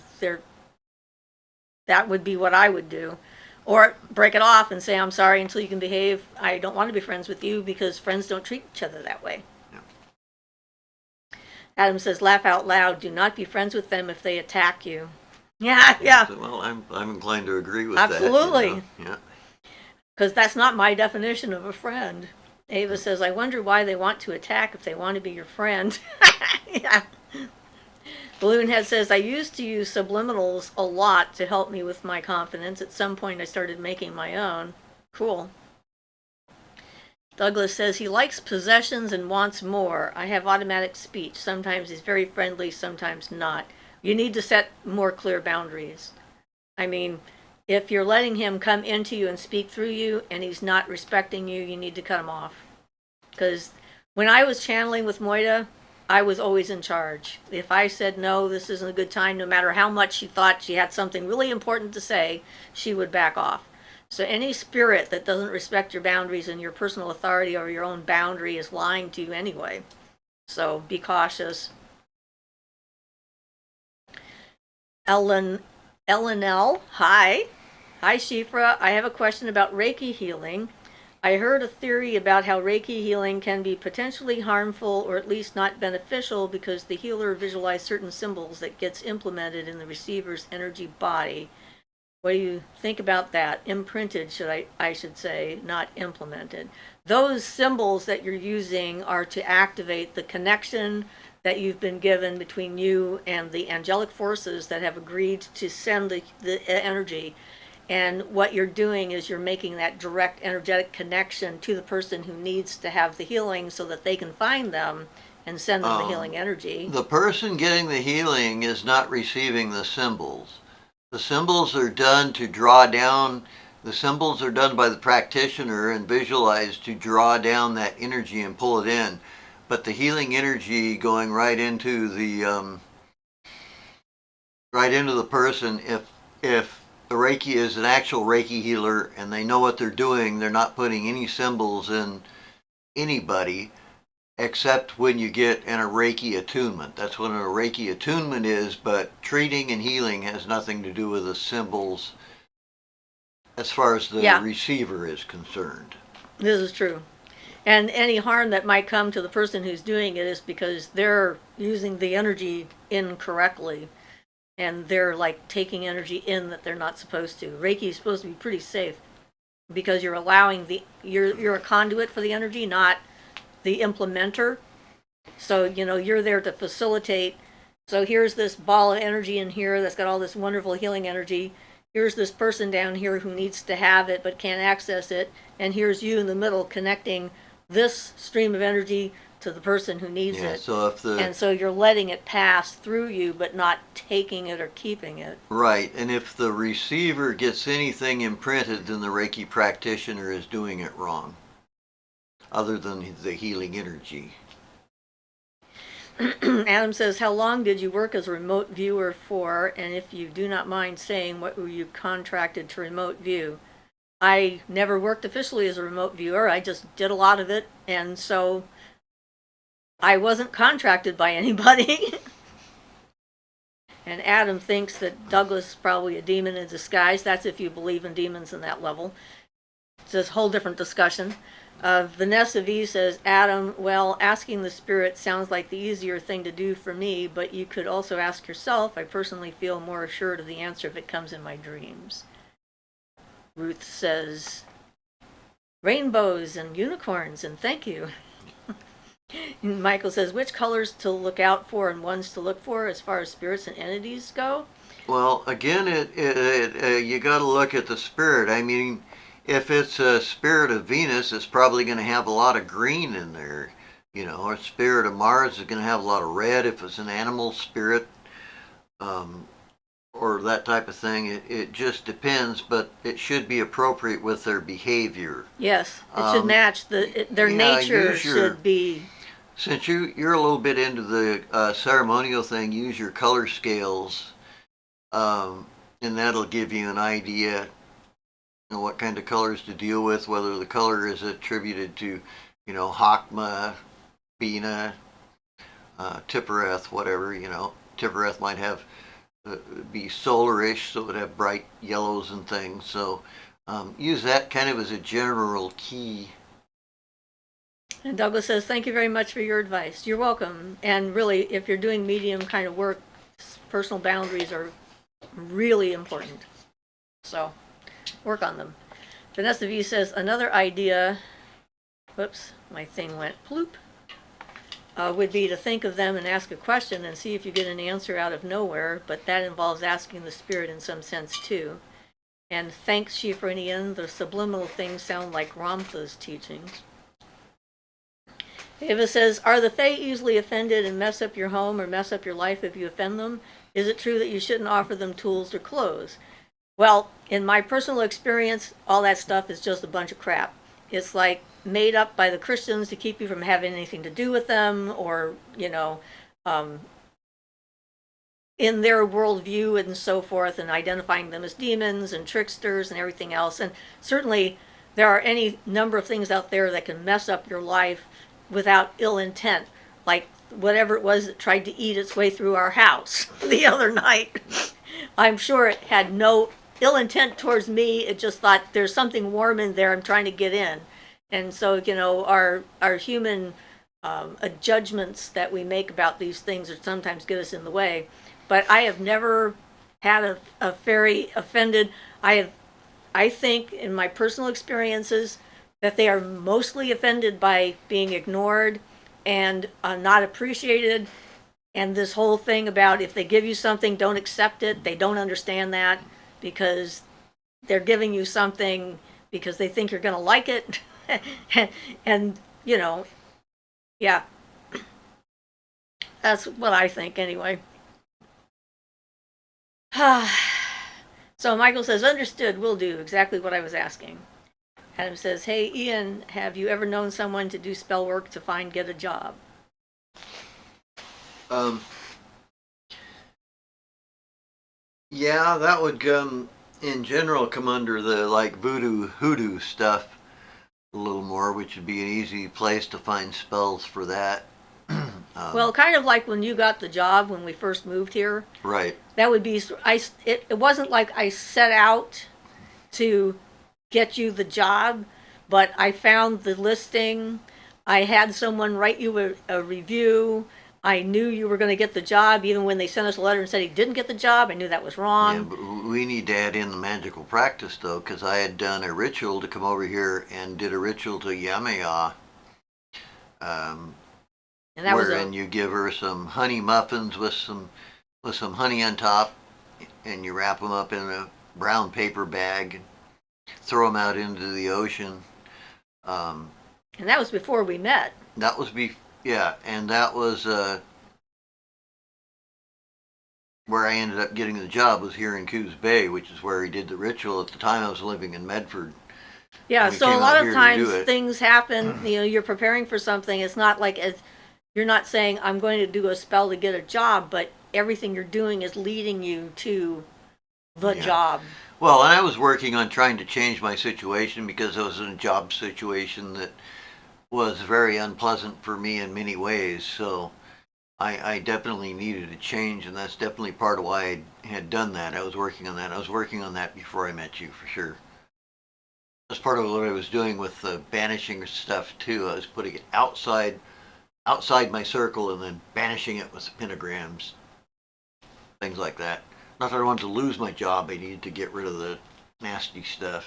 That would be what I would do. Or break it off and say, I'm sorry until you can behave. I don't want to be friends with you because friends don't treat each other that way. Yeah. Adam says, laugh out loud. Do not be friends with them if they attack you. Yeah. Well, I'm inclined to agree with Absolutely. that. Yeah. Because that's not my definition of a friend. Ava says, I wonder why they want to attack if they want to be your friend. Yeah. Balloonhead says, I used to use subliminals a lot to help me with my confidence. At some point I started making my own. Cool. Douglas says, he likes possessions and wants more. I have automatic speech. Sometimes he's very friendly, sometimes not. You need to set more clear boundaries. I mean, if you're letting him come into you and speak through you and he's not respecting you, you need to cut him off. Because when I was channeling with Moida, I was always in charge. If I said, no, this isn't a good time, no matter how much she thought she had something really important to say, she would back off. So any spirit that doesn't respect your boundaries and your personal authority or your own boundary is lying to you anyway. So be cautious. L, hi. Hi, Siofra. I have a question about Reiki healing. I heard a theory about how Reiki healing can be potentially harmful or at least not beneficial because the healer visualized certain symbols that gets implemented in the receiver's energy body. What do you think about that? Imprinted, I should say, not implemented. Those symbols that you're using are to activate the connection that you've been given between you and the angelic forces that have agreed to send the energy. And what you're doing is you're making that direct energetic connection to the person who needs to have the healing so that they can find them and send them the healing energy. The person getting the healing is not receiving the symbols. The symbols are done to draw down, the symbols are done by the practitioner and visualized to draw down that energy and pull it in. But the healing energy going right into the person, if the Reiki is an actual Reiki healer and they know what they're doing, they're not putting any symbols in anybody except when you get in a Reiki attunement. That's what a Reiki attunement is, but treating and healing has nothing to do with the symbols as far as the receiver is concerned. This is true. And any harm that might come to the person who's doing it is because they're using the energy incorrectly. And they're like taking energy in that they're not supposed to. Reiki is supposed to be pretty safe because you're allowing you're a conduit for the energy, not the implementer. So, you're there to facilitate. So here's this ball of energy in here that's got all this wonderful healing energy. Here's this person down here who needs to have it but can't access it. And here's you in the middle connecting this stream of energy to the person who needs it. And so you're letting it pass through you but not taking it or keeping it. Right, and if the receiver gets anything imprinted, then the Reiki practitioner is doing it wrong, other than the healing energy. Adam says, how long did you work as a remote viewer for? And if you do not mind saying, what were you contracted to remote view? I never worked officially as a remote viewer. I just did a lot of it. And so I wasn't contracted by anybody. And Adam thinks that Douglas is probably a demon in disguise. That's if you believe in demons in that level. It's a whole different discussion. Vanessa V says, Adam, well, asking the spirit sounds like the easier thing to do for me, but you could also ask yourself. I personally feel more assured of the answer if it comes in my dreams. Ruth says, rainbows and unicorns, and thank you. And Michael says, which colors to look out for and ones to look for as far as spirits and entities go? Well, again, you got to look at the spirit. I mean, if it's a spirit of Venus, it's probably going to have a lot of green in there. You know, or spirit of Mars is going to have a lot of red. If it's an animal spirit, or that type of thing, it just depends. But it should be appropriate with their behavior. Yes, it should match their nature should be. Since you're a little bit into the ceremonial thing, use your color scales. And that'll give you an idea of what kind of colors to deal with, whether the color is attributed to, Hakma, Bina, Tippereth, whatever, Tippereth might have, be solarish, so it would have bright yellows and things. So use that kind of as a general key. And Douglas says, thank you very much for your advice. You're welcome. And really, if you're doing medium kind of work, personal boundaries are really important. So work on them. Vanessa V says, another idea, whoops, my thing went ploop, would be to think of them and ask a question and see if you get an answer out of nowhere, but that involves asking the spirit in some sense too. And thanks, Siofra, the subliminal things sound like Ramtha's teachings. Ava says, are the Fae easily offended and mess up your home or mess up your life if you offend them? Is it true that you shouldn't offer them tools or clothes? Well, in my personal experience, all that stuff is just a bunch of crap. It's like made up by the Christians to keep you from having anything to do with them, or, in their worldview and so forth, and identifying them as demons and tricksters and everything else. And certainly there are any number of things out there that can mess up your life without ill intent, like whatever it was that tried to eat its way through our house the other night. I'm sure it had no ill intent towards me. It just thought there's something warm in there, I'm trying to get in. And so, our human judgments that we make about these things are sometimes get us in the way. But I have never had a fairy offended. I think in my personal experiences that they are mostly offended by being ignored and not appreciated. And this whole thing about if they give you something, don't accept it. They don't understand that because they're giving you something because they think you're going to like it. and, yeah. That's what I think anyway. So Michael says, understood, will do. Exactly what I was asking. Adam says, hey, Ian, have you ever known someone to do spell work to get a job? Yeah, that would in general come under the voodoo, hoodoo stuff a little more, which would be an easy place to find spells for that. Well, kind of like when you got the job when we first moved here. Right. That would be, it wasn't like I set out to get you the job, but I found the listing. I had someone write you a review. I knew you were going to get the job, even when they sent us a letter and said he didn't get the job. I knew that was wrong. Yeah, but we need to add in the magical practice, though, because I had done a ritual to come over here and did a ritual to Yamaya. And that wherein you give her some honey muffins with some honey on top, and you wrap them up in a brown paper bag and throw them out into the ocean. And that was before we met. That was and that was where I ended up getting the job, was here in Coos Bay, which is where he did the ritual. At the time I was living in Medford. Yeah, so a lot of times things happen, you're preparing for something. It's not like you're not saying, I'm going to do a spell to get a job, but everything you're doing is leading you to the job. Well, and I was working on trying to change my situation because I was in a job situation that was very unpleasant for me in many ways. So I definitely needed a change, and that's definitely part of why I had done that. I was working on that. I was working on that before I met you, for sure. That's part of what I was doing with the banishing stuff too. I was putting it outside my circle and then banishing it with the pentagrams, things like that. Not that I wanted to lose my job. I needed to get rid of the nasty stuff,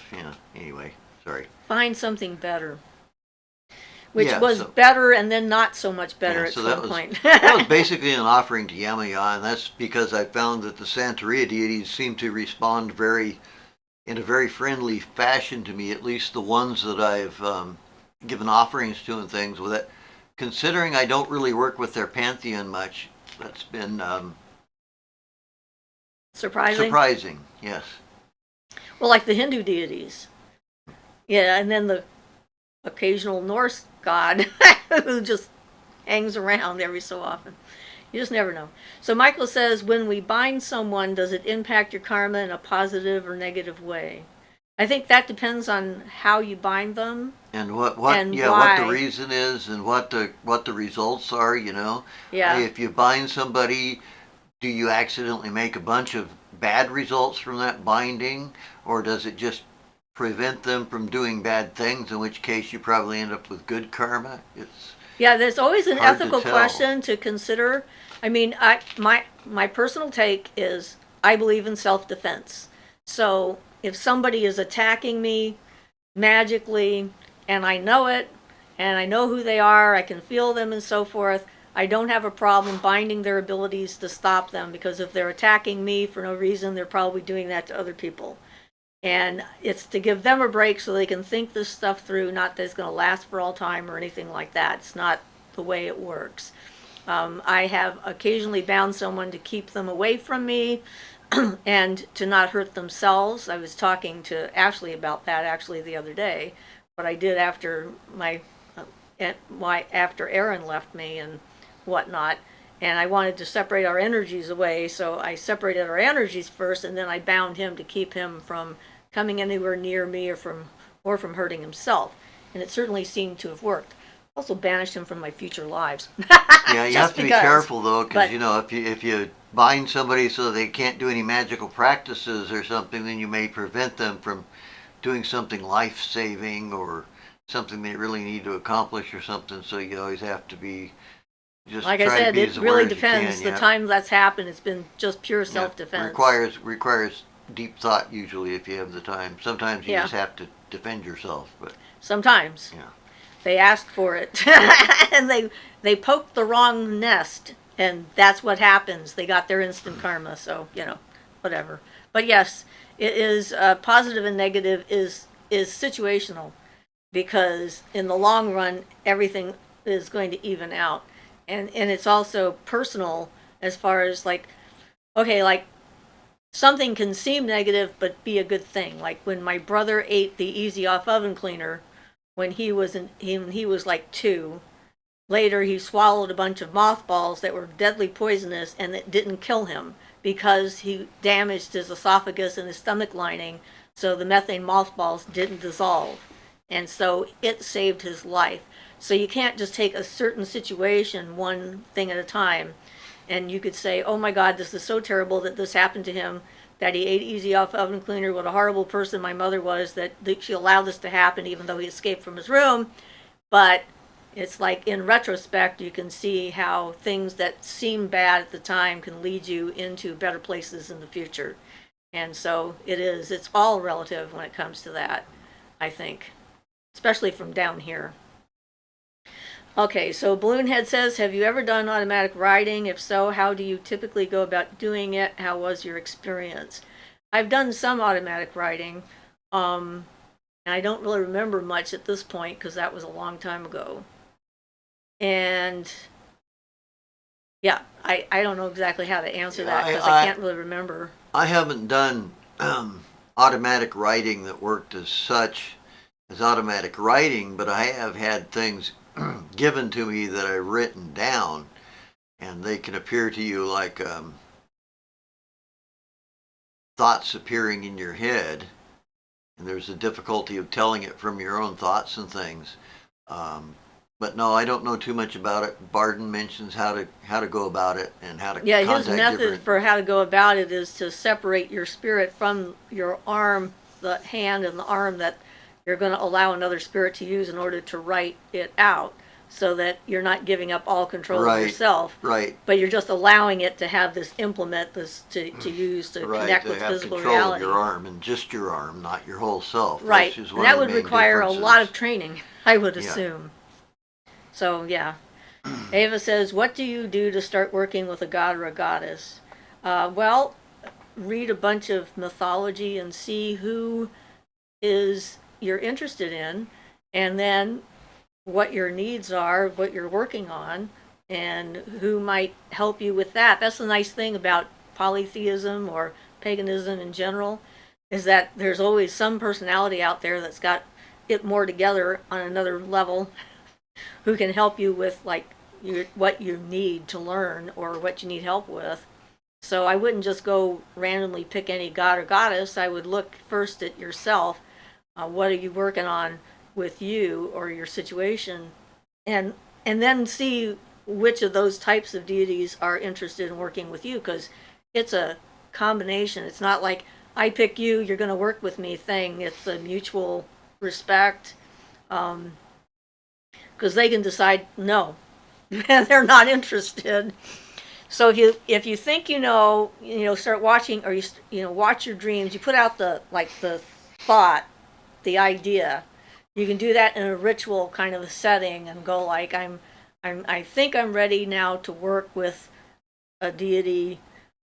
anyway. Sorry. Find something better. Which Yeah, was so- better and then not so much better Yeah, at so some that point. that was basically an offering to Yamaya, and that's because I found that the Santeria deities seem to respond in a very friendly fashion to me, at least the ones that I've given offerings to and things with it. Considering I don't really work with their pantheon much, that's been Surprising. surprising, yes. Well, like the Hindu deities. Yeah, and then the occasional Norse god who just hangs around every so often. You just never know. So Michael says, when we bind someone, does it impact your karma in a positive or negative way? I think that depends on how you bind them. And what And yeah, why. what the reason is and what the results are, you know. Yeah. If you bind somebody, do you accidentally make a bunch of bad results from that binding, or does it just prevent them from doing bad things, in which case you probably end up with good karma? It's Yeah, there's always an hard to ethical tell. question to consider. I mean, my personal take is I believe in self-defense. So if somebody is attacking me magically and I know it and I know who they are, I can feel them and so forth, I don't have a problem binding their abilities to stop them, because if they're attacking me for no reason, they're probably doing that to other people. And it's to give them a break so they can think this stuff through, not that it's going to last for all time or anything like that. It's not the way it works. I have occasionally bound someone to keep them away from me and to not hurt themselves. I was talking to Ashley about that actually the other day, but I did after after Aaron left me and whatnot. And I wanted to separate our energies away, so I separated our energies first, and then I bound him to keep him from coming anywhere near me or from hurting himself. And it certainly seemed to have worked. Also banished him from my future lives. Yeah, you have to be careful though, because you know, if you bind somebody so they can't do any magical practices or something, then you may prevent them from doing something life-saving or something they really need to accomplish or something. So you always have to be just like try I said, to be it as aware really as you depends. can, The yeah. time that's happened, it's been just pure Yeah, self-defense. requires deep thought usually if you have the time. Sometimes you just have to defend yourself, but sometimes. yeah. They asked for it, and they poked the wrong nest, and that's what happens. They got their instant karma, so whatever. But yes, it is positive and negative is situational, because in the long run, everything is going to even out, and it's also personal as far as like, okay, like something can seem negative but be a good thing. Like when my brother ate the Easy Off oven cleaner when he was he was like 2. Later, he swallowed a bunch of mothballs that were deadly poisonous, and it didn't kill him because he damaged his esophagus and his stomach lining, so the methane mothballs didn't dissolve. And so it saved his life. So you can't just take a certain situation, one thing at a time, and you could say, oh my God, this is so terrible that this happened to him, that he ate Easy Off oven cleaner, what a horrible person my mother was, that she allowed this to happen even though he escaped from his room. But it's like in retrospect, you can see how things that seem bad at the time can lead you into better places in the future. And so it's all relative when it comes to that, I think, especially from down here. Okay, so Balloonhead says, have you ever done automatic writing? If so, how do you typically go about doing it? How was your experience? I've done some automatic writing, and I don't really remember much at this point because that was a long time ago. And yeah, I don't know exactly how to answer that because I can't really remember. I haven't done automatic writing that worked as such as automatic writing, but I have had things given to me that I've written down, and they can appear to you like thoughts appearing in your head, and there's a difficulty of telling it from your own thoughts and things. But no, I don't know too much about it. Barden mentions how to go about it and how to his method for how to go about it is to separate your spirit from your arm, the hand and the arm that you're going to allow another spirit to use in order to write it out. so that you're not giving up all control of Right. yourself, Right. but you're just allowing it to have this implement, this to use to Right. connect To with have physical control reality. of your arm and just your arm, not your whole self. Right, That's just and one that of the would main require a differences. lot of training, I would Yeah. assume. So yeah. Ava says, what do you do to start working with a god or a goddess? Well, read a bunch of mythology and see who is you're interested in, and then what your needs are, what you're working on, and who might help you with that. That's the nice thing about polytheism or paganism in general, is that there's always some personality out there that's got it more together on another level who can help you with like what you need to learn or what you need help with. So I wouldn't just go randomly pick any god or goddess. I would look first at yourself. What are you working on with you or your situation, and then see which of those types of deities are interested in working with you, because it's a combination. It's not like I pick you, you're going to work with me thing. It's a mutual respect, because they can decide no, they're not interested. So if you think start watching, or watch your dreams. You put out the thought, the idea. You can do that in a ritual kind of a setting and go like, I think I'm ready now to work with a deity.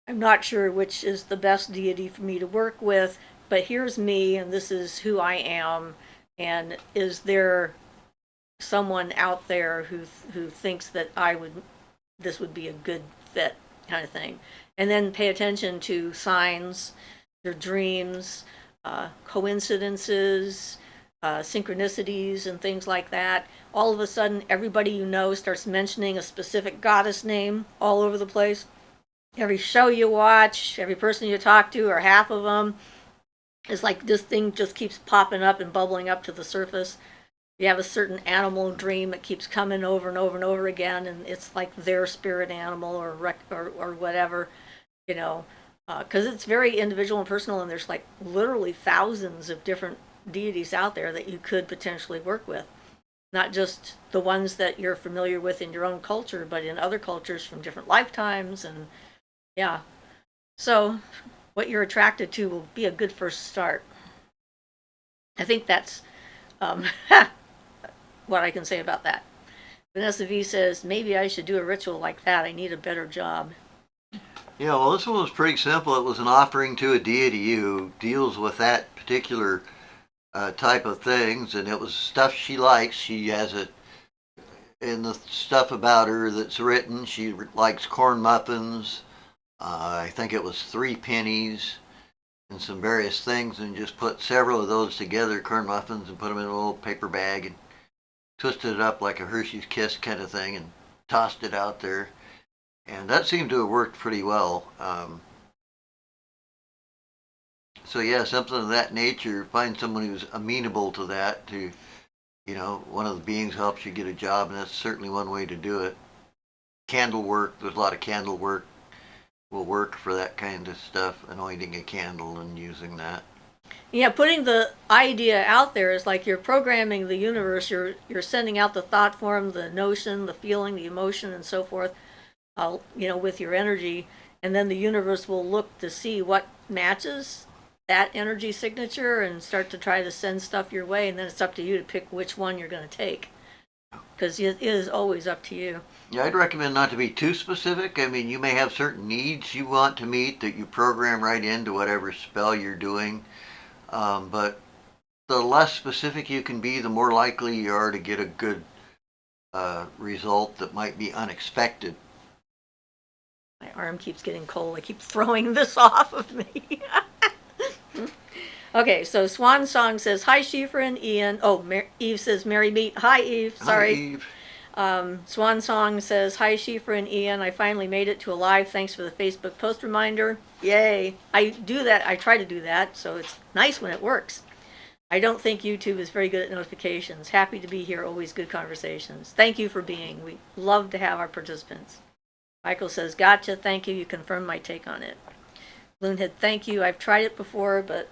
I'm not sure which is the best deity for me to work with, but here's me and this is who I am. And is there someone out there who thinks that this would be a good fit, kind of thing. And then pay attention to signs, your dreams, coincidences, synchronicities, and things like that. All of a sudden, everybody you know starts mentioning a specific goddess name all over the place. Every show you watch, every person you talk to, or half of them, is like this thing just keeps popping up and bubbling up to the surface. You have a certain animal dream that keeps coming over and over and over again, and it's like their spirit animal or whatever, because it's very individual and personal, and there's like literally thousands of different deities out there that you could potentially work with, not just the ones that you're familiar with in your own culture, but in other cultures from different lifetimes. And yeah, so what you're attracted to will be a good first start. I think that's what I can say about that. Vanessa V says, maybe I should do a ritual like that. I need a better job. Yeah, well, this one was pretty simple. It was an offering to a deity who deals with that particular type of things, and it was stuff she likes. She has it in the stuff about her that's written. She likes corn muffins. I think it was 3 pennies and some various things, and just put several of those together, corn muffins, and put them in a little paper bag and twisted it up like a Hershey's Kiss kind of thing and tossed it out there. And that seemed to have worked pretty well. So yeah, something of that nature. Find someone who's amenable to that. One of the beings helps you get a job, and that's certainly one way to do it. Candle work. There's a lot of candle work will work for that kind of stuff. Anointing a candle and using that. Yeah, putting the idea out there is like you're programming the universe. You're sending out the thought form, the notion, the feeling, the emotion, and so forth. With your energy, and then the universe will look to see what matches that energy signature and start to try to send stuff your way. And then it's up to you to pick which one you're going to take, because it is always up to you. Yeah, I'd recommend not to be too specific. I mean, you may have certain needs you want to meet that you program right into whatever spell you're doing. But the less specific you can be, the more likely you are to get a good result that might be unexpected. My arm keeps getting cold. I keep throwing this off of me. Okay, so Swan Song says, hi, Siofra and Ian. Oh, Eve says, Merry Meet. Hi, Eve. Sorry. Hi, Eve. Swan Song says, hi, Siofra and Ian. I finally made it to a live. Thanks for the Facebook post reminder. Yay. I do that. I try to do that, so it's nice when it works. I don't think YouTube is very good at notifications. Happy to be here. Always good conversations. Thank you for being. We love to have our participants. Michael says, gotcha. Thank you. You confirmed my take on it. Loonhead, thank you. I've tried it before, but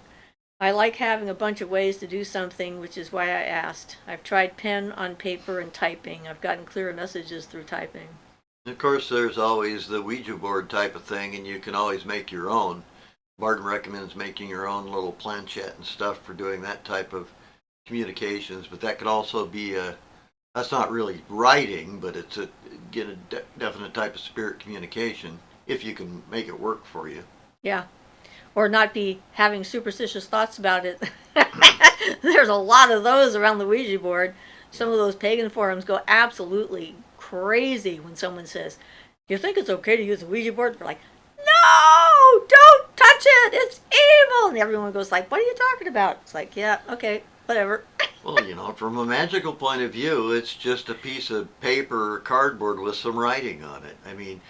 I like having a bunch of ways to do something, which is why I asked. I've tried pen on paper and typing. I've gotten clearer messages through typing. Of course, there's always the Ouija board type of thing, and you can always make your own. Barton recommends making your own little planchette and stuff for doing that type of communications, but that could also be that's not really writing, but it's a definite type of spirit communication if you can make it work for you. Yeah. Or not be having superstitious thoughts about it. There's a lot of those around the Ouija board. Some of those pagan forums go absolutely crazy when someone says, "Do you think it's okay to use a Ouija board?" We're like, "No, don't touch it. It's evil." And everyone goes like, "What are you talking about?" It's like, "Yeah, okay, whatever." Well, from a magical point of view, it's just a piece of paper or cardboard with some writing on it. I mean,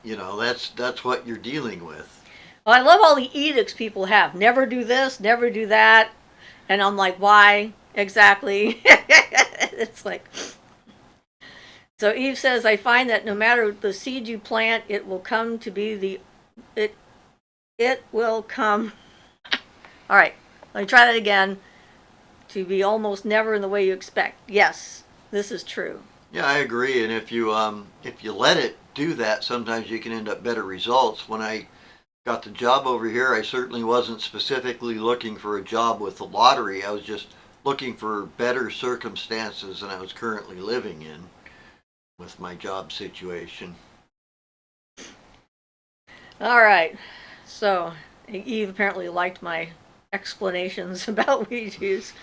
that's what you're dealing with. Well, I love all the edicts people have. Never do this, never do that. And I'm like, why exactly? It's like... So Eve says, I find that no matter the seed you plant, it will come to be it will come. All right, let me try that again. To be almost never in the way you expect. Yes, this is true. Yeah, I agree. And if you let it do that, sometimes you can end up better results. When I got the job over here, I certainly wasn't specifically looking for a job with the lottery. I was just looking for better circumstances than I was currently living in with my job situation. All right. So Eve apparently liked my explanations about Ouija's.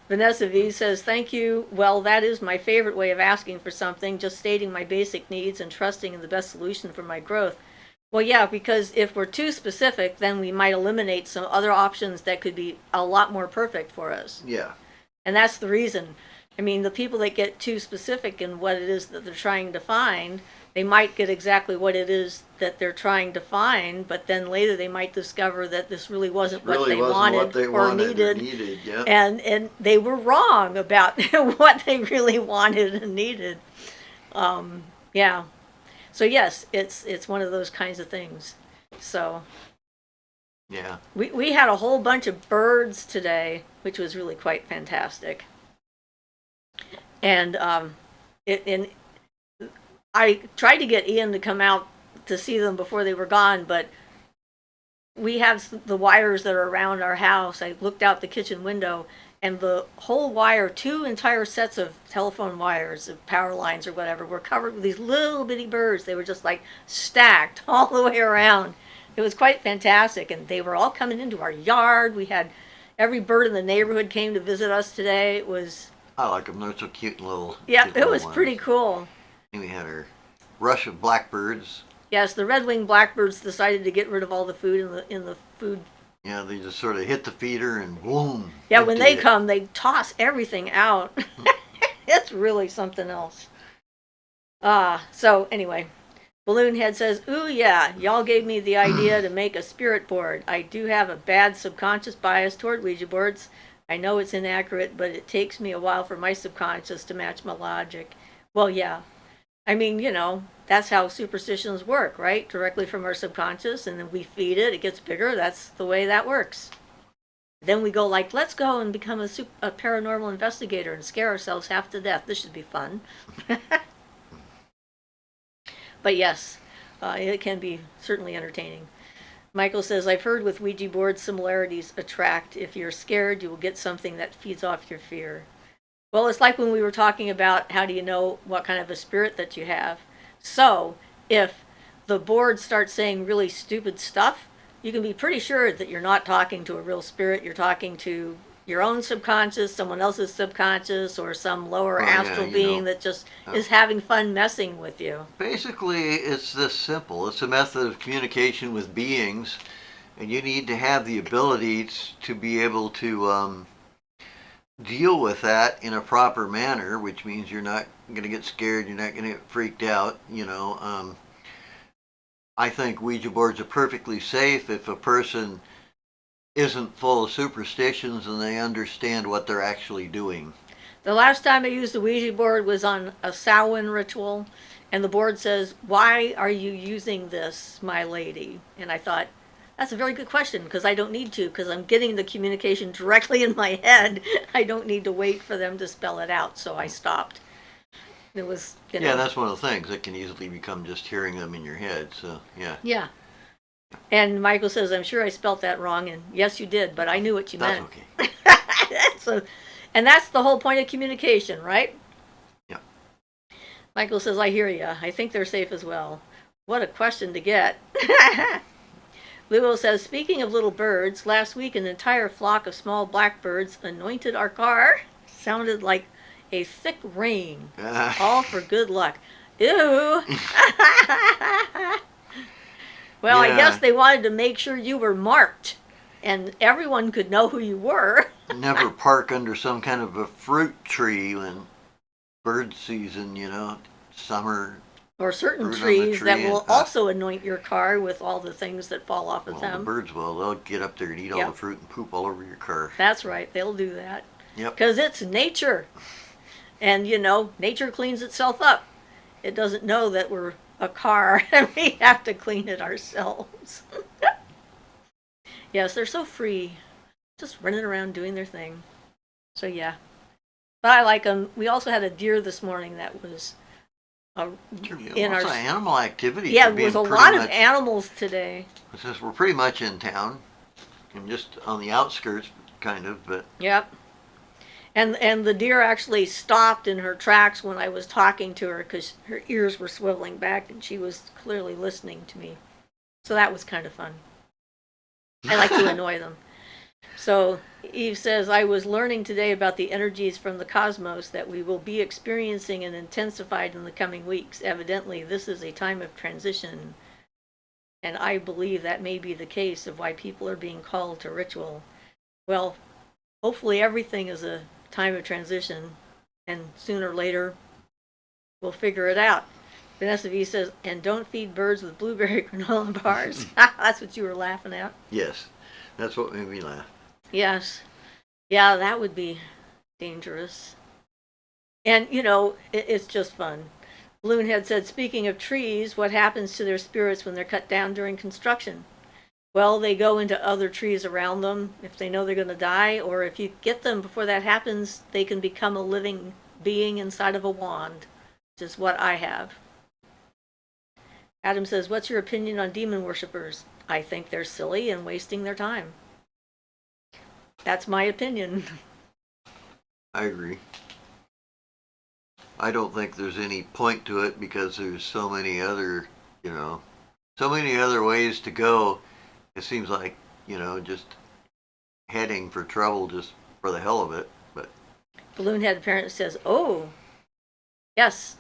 Vanessa V says, thank you. Well, that is my favorite way of asking for something, just stating my basic needs and trusting in the best solution for my growth. Well, yeah, because if we're too specific, then we might eliminate some other options that could be a lot more perfect for us. Yeah. And that's the reason. I mean, the people that get too specific in what it is that they're trying to find, they might get exactly what it is that they're trying to find, but then later they might discover that this really wasn't what they wanted or needed. Yeah. And they were wrong about what they really wanted and needed. Yeah. So yes, it's one of those kinds of things. So yeah, we had a whole bunch of birds today, which was really quite fantastic. And I tried to get Ian to come out to see them before they were gone, but we have the wires that are around our house. I looked out the kitchen window, and the whole wire, 2 entire sets of telephone wires, of power lines or whatever, were covered with these little bitty birds. They were just like stacked all the way around. It was quite fantastic, and they were all coming into our yard. We had every bird in the neighborhood came to visit us today. It was... I like them. They're so cute and little. Yeah, cute it was ones. pretty cool. And we had our rush of blackbirds. Yes, the red-winged blackbirds decided to get rid of all the food in the food. Yeah, they just sort of hit the feeder and boom. Yeah, when they come, they toss everything out. It's really something else. So anyway, Balloon Head says, ooh yeah, y'all gave me the idea to make a spirit board. I do have a bad subconscious bias toward Ouija boards. I know it's inaccurate, but it takes me a while for my subconscious to match my logic. Well, yeah. I mean, that's how superstitions work, right? Directly from our subconscious, and then we feed it, it gets bigger. That's the way that works. Then we go like, let's go and become a paranormal investigator and scare ourselves half to death. This should be fun. But yes, it can be certainly entertaining. Michael says, I've heard with Ouija boards similarities attract. If you're scared, you will get something that feeds off your fear. Well, it's like when we were talking about how do you know what kind of a spirit that you have. So, if the board starts saying really stupid stuff, you can be pretty sure that you're not talking to a real spirit. You're talking to your own subconscious, someone else's subconscious, or some lower astral being that just is having fun messing with you. Basically, it's this simple. It's a method of communication with beings, and you need to have the ability to be able to deal with that in a proper manner, which means you're not going to get scared, you're not going to get freaked out, I think Ouija boards are perfectly safe if a person isn't full of superstitions and they understand what they're actually doing. The last time I used the Ouija board was on a Samhain ritual, and the board says, why are you using this, my lady? And I thought, That's a very good question, because I don't need to, because I'm getting the communication directly in my head. I don't need to wait for them to spell it out, so I stopped. It was, Yeah, that's one of the things. It can easily become just hearing them in your head, so yeah. Yeah. And Michael says, I'm sure I spelt that wrong, and yes, you did, but I knew what you That's meant. okay. So, and that's the whole point of communication, right? Yeah. Michael says, I hear you. I think they're safe as well. What a question to get. Luo says, speaking of little birds, last week an entire flock of small blackbirds anointed our car. Sounded like a thick rain. All for good luck. Ew. Well, I guess they wanted to make sure you were marked and everyone could know who you were. Never park under some kind of a fruit tree when bird season, summer. Or certain trees that will also anoint your car with all the things that fall off of them. The birds will. They'll get up there and eat all the fruit and poop all over your car. That's right. They'll do that. Yep. Because it's nature. And, nature cleans itself up. It doesn't know that we're a car and we have to clean it ourselves. Yes, they're so free. Just running around doing their thing. So, yeah. But I like them. We also had a deer this morning that was in our animal activity. Yeah, there was a lot of animals today. Since we're pretty much in town, and just on the outskirts, kind of, but. Yep. And the deer actually stopped in her tracks when I was talking to her because her ears were swiveling back and she was clearly listening to me. So that was kind of fun. I like to annoy them. So Eve says, I was learning today about the energies from the cosmos that we will be experiencing and intensified in the coming weeks. Evidently, this is a time of transition. And I believe that may be the case of why people are being called to ritual. Well, hopefully everything is a time of transition, and sooner or later, we'll figure it out. Vanessa V says, and don't feed birds with blueberry granola bars. That's what you were laughing at. Yes, that's what made me laugh. Yes. Yeah, that would be dangerous. And, it's just fun. Balloonhead said, speaking of trees, what happens to their spirits when they're cut down during construction? Well, they go into other trees around them if they know they're going to die, or if you get them before that happens, they can become a living being inside of a wand, which is what I have. Adam says, what's your opinion on demon worshippers? I think they're silly and wasting their time. That's my opinion. I agree. I don't think there's any point to it because there's so many other, so many other ways to go. It seems like, just heading for trouble just for the hell of it. But Balloonhead apparently says, oh, yes.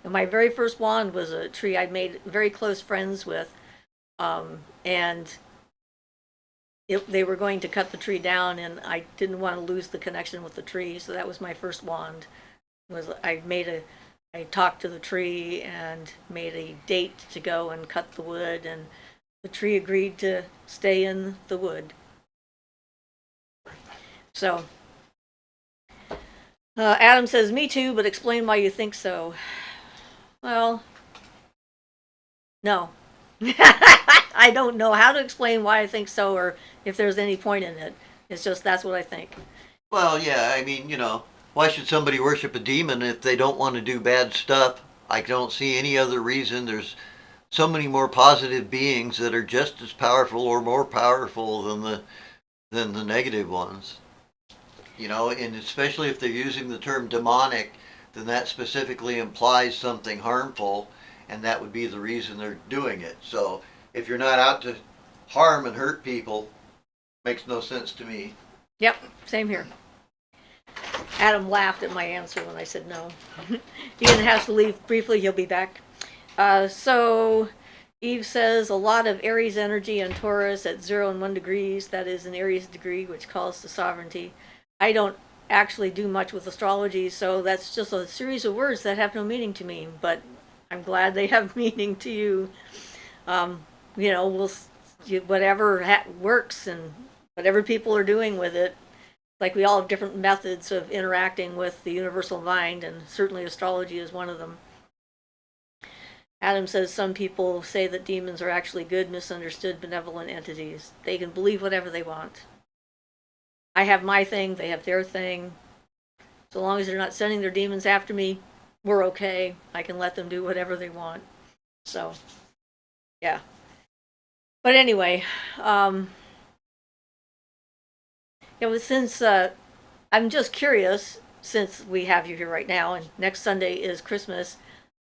And my very first wand was a tree I'd made very close friends with. And they were going to cut the tree down, and I didn't want to lose the connection with the tree. So that was my first wand. I talked to the tree and made a date to go and cut the wood, and the tree agreed to stay in the wood. So, Adam says, me too, but explain why you think so. Well, no. I don't know how to explain why I think so or if there's any point in it. It's just that's what I think. Well, yeah, why should somebody worship a demon if they don't want to do bad stuff? I don't see any other reason. There's so many more positive beings that are just as powerful or more powerful than the negative ones. And especially if they're using the term demonic, then that specifically implies something harmful, and that would be the reason they're doing it. So if you're not out to harm and hurt people, makes no sense to me. Yep, same here. Adam laughed at my answer when I said no. Ian has to leave briefly. He'll be back. So Eve says a lot of Aries energy on Taurus at 0 and 1 degrees. That is an Aries degree, which calls to sovereignty. I don't actually do much with astrology, so that's just a series of words that have no meaning to me, but I'm glad they have meaning to you. Whatever works and whatever people are doing with it. Like we all have different methods of interacting with the universal mind, and certainly astrology is one of them. Adam says some people say that demons are actually good, misunderstood, benevolent entities. They can believe whatever they want. I have my thing, they have their thing. So long as they're not sending their demons after me, we're okay. I can let them do whatever they want. So, yeah. But anyway, since I'm just curious, since we have you here right now, and next Sunday is Christmas,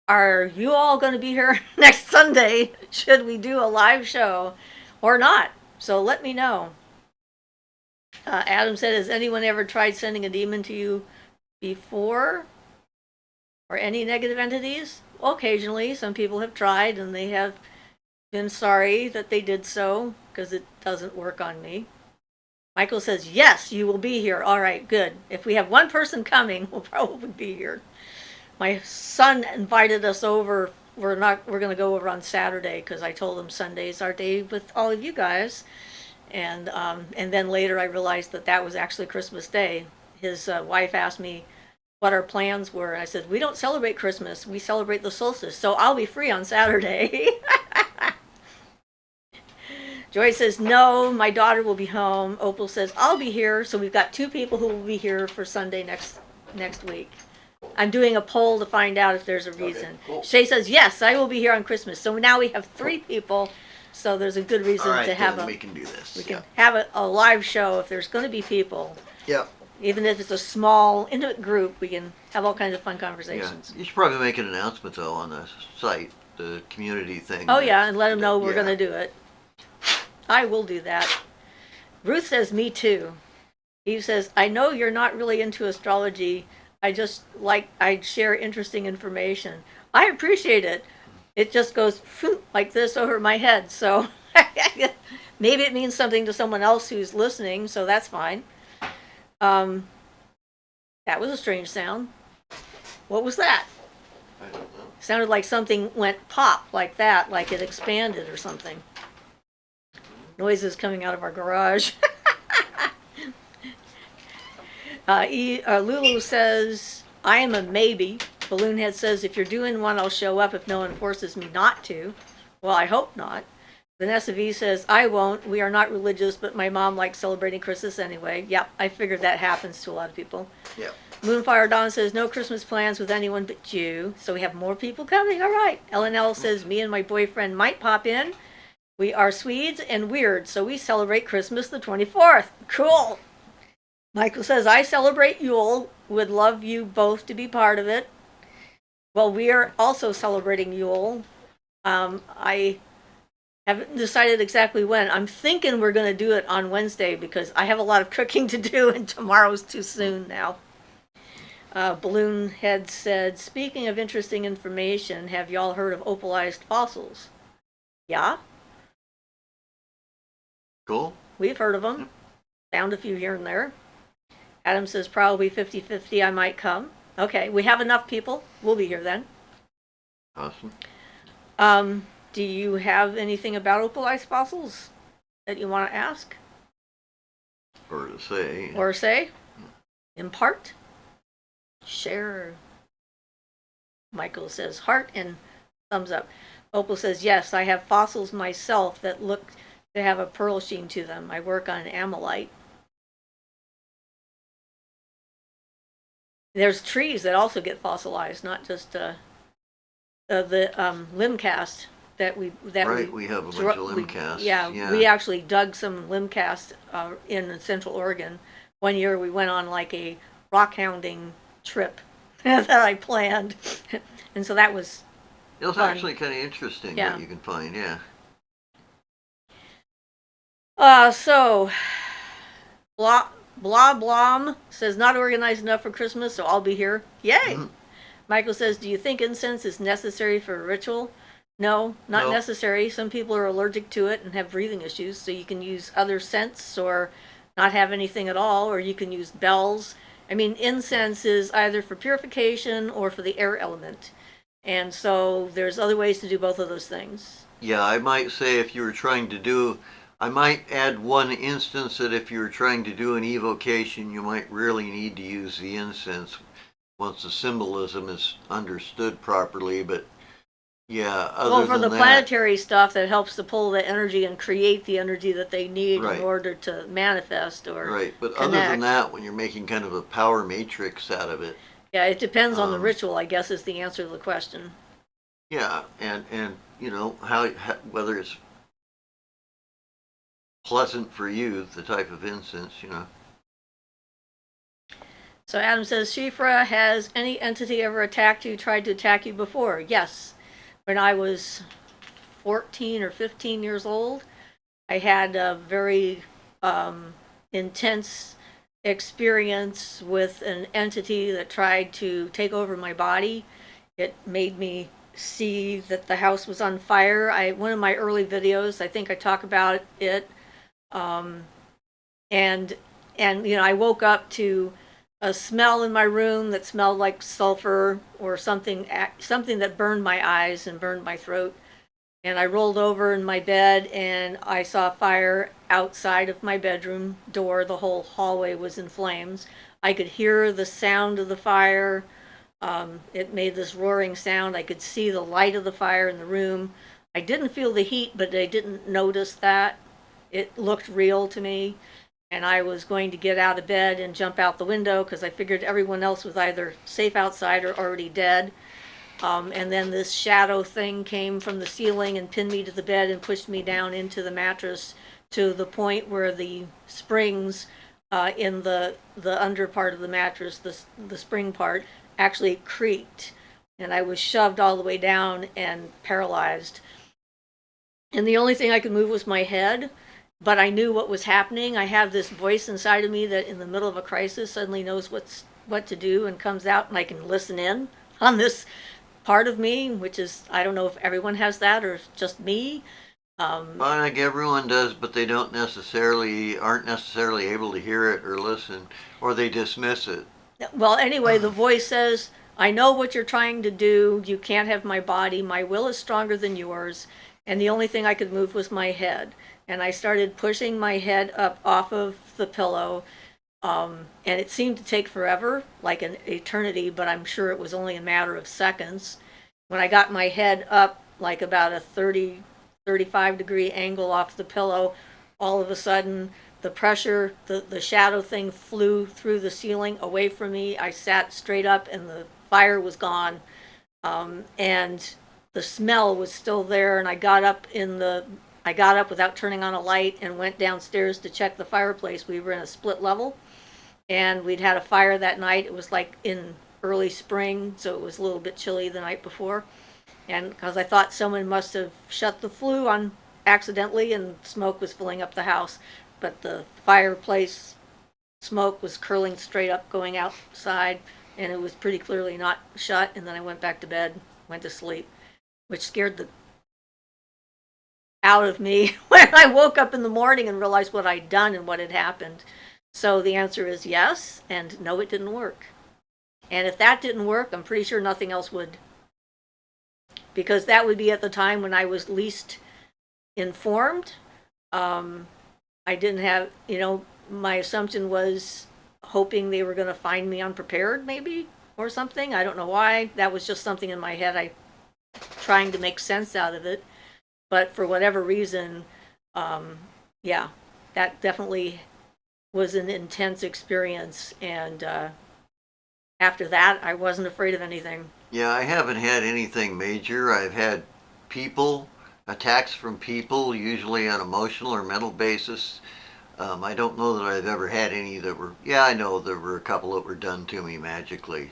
are you all going to be here next Sunday? Should we do a live show or not? So let me know. Adam said, has anyone ever tried sending a demon to you before? Or any negative entities? Well, occasionally, some people have tried and they have been sorry that they did so because it doesn't work on me. Michael says, yes, you will be here. All right, good. If we have one person coming, we'll probably be here. My son invited us over. We're going to go over on Saturday because I told him Sunday's our day with all of you guys. And then later I realized that was actually Christmas Day. His wife asked me what our plans were. I said, we don't celebrate Christmas. We celebrate the solstice. So I'll be free on Saturday. Joy says, no, my daughter will be home. Opal says, I'll be here. So we've got 2 people who will be here for Sunday next week. I'm doing a poll to find out if there's a reason. Okay, cool. Shay says, yes, I will be here on Christmas. So now we have 3 people. So there's a good reason to have we can do this. We can have a live show if there's going to be people. Yeah. Even if it's a small, intimate group, we can have all kinds of fun conversations. Yeah. You should probably make an announcement, though, on the site, the community thing. Oh, yeah, and let them know we're going to do it. I will do that. Ruth says, me too. Eve says, I know you're not really into astrology. I'd share interesting information. I appreciate it. It just goes like this over my head. So maybe it means something to someone else who's listening, so that's fine. That was a strange sound. What was that? I don't know. Sounded like something went pop like that, like it expanded or something. Noises coming out of our garage. Lulu says, I am a maybe. Balloonhead says, if you're doing one, I'll show up if no one forces me not to. Well, I hope not. Vanessa V says, I won't. We are not religious, but my mom likes celebrating Christmas anyway. Yep, I figured that happens to a lot of people. Yep. Moonfire Dawn says, no Christmas plans with anyone but you. So we have more people coming. All right. LNL says, me and my boyfriend might pop in. We are Swedes and weird, so we celebrate Christmas the 24th. Cool. Michael says, I celebrate Yule. Would love you both to be part of it. Well, we are also celebrating Yule. I haven't decided exactly when. I'm thinking we're going to do it on Wednesday because I have a lot of cooking to do and tomorrow's too soon now. Balloonhead said, speaking of interesting information, have y'all heard of opalized fossils? Yeah? Cool. We've heard of them. Found a few here and there. Adam says probably 50-50 I might come. Okay, we have enough people. We'll be here then. Awesome. Do you have anything about opalized fossils that you want to ask? Or to say. Or say? Impart? Share? Michael says heart and thumbs up. Opal says, yes, I have fossils myself that look to have a pearl sheen to them. I work on amylite. There's trees that also get fossilized, not just the limb cast that we we have a bunch of limb casts. Yeah, we actually dug some limb casts in Central Oregon. One year we went on like a rock hounding trip that I planned, and so that was It was fun. actually kind of interesting Yeah. what you can find. Yeah. So Blah Blom says, not organized enough for Christmas, so I'll be here. Yay! Mm-hmm. Michael says, do you think incense is necessary for a ritual? No, not No. necessary. Some people are allergic to it and have breathing issues, so you can use other scents or not have anything at all, or you can use bells. I mean, incense is either for purification or for the air element. And so there's other ways to do both of those things. Yeah, I might say if you were trying to do, I might add one instance that if you were trying to do an evocation, you might really need to use the incense once the symbolism is understood properly. But Yeah, Well, other for the than that, planetary stuff that helps to pull the energy and create the energy that they need in right, order to manifest or right. But other than connect. that, when you're making kind of a power matrix out of it, Yeah, it depends on the um, ritual, I guess, is the answer to the question. yeah, and you know how whether it's pleasant for you, the type of incense, you know. So Adam says, Shifra, has any entity ever attacked you, tried to attack you before? Yes. When I was 14 or 15 years old, I had a very intense experience with an entity that tried to take over my body. It made me see that the house was on fire. One of my early videos, I think I talk about it, um, and I woke up to a smell in my room that smelled like sulfur or something that burned my eyes and burned my throat. And I rolled over in my bed and I saw fire outside of my bedroom door. The whole hallway was in flames. I could hear the sound of the fire. It made this roaring sound. I could see the light of the fire in the room. I didn't feel the heat, but I didn't notice that. It looked real to me. And I was going to get out of bed and jump out the window because I figured everyone else was either safe outside or already dead. And then this shadow thing came from the ceiling and pinned me to the bed and pushed me down into the mattress to the point where the springs in the under part of the mattress, the spring part, actually creaked. And I was shoved all the way down and paralyzed. And the only thing I could move was my head, but I knew what was happening. I have this voice inside of me that in the middle of a crisis suddenly knows what to do and comes out and I can listen in on this part of me, which is, I don't know if everyone has that or just me. I think everyone does, but they aren't necessarily able to hear it or listen, or they dismiss it. Well, anyway, the voice says, I know what you're trying to do. You can't have my body. My will is stronger than yours. And the only thing I could move was my head. And I started pushing my head up off of the pillow. And it seemed to take forever, like an eternity, but I'm sure it was only a matter of seconds. When I got my head up, like about a 35-degree angle off the pillow, all of a sudden the pressure, the shadow thing flew through the ceiling away from me. I sat straight up and the fire was gone. And the smell was still there. And I got up without turning on a light and went downstairs to check the fireplace. We were in a split level and we'd had a fire that night. It was like in early spring, so it was a little bit chilly the night before. And because I thought someone must have shut the flue on accidentally and smoke was filling up the house, but the fireplace smoke was curling straight up going outside, and it was pretty clearly not shut. And then I went back to bed, went to sleep, which scared the out of me when I woke up in the morning and realized what I'd done and what had happened. So the answer is yes, and no, it didn't work. And if that didn't work, I'm pretty sure nothing else would. Because that would be at the time when I was least informed. I didn't have, my assumption was hoping they were going to find me unprepared, maybe, or something. I don't know why. That was just something in my head. I trying to make sense out of it. But for whatever reason, yeah, that definitely was an intense experience. And after that, I wasn't afraid of anything. Yeah, I haven't had anything major. I've had attacks from people, usually on emotional or mental basis. I don't know that I've ever had any that were, yeah, I know there were a couple that were done to me magically.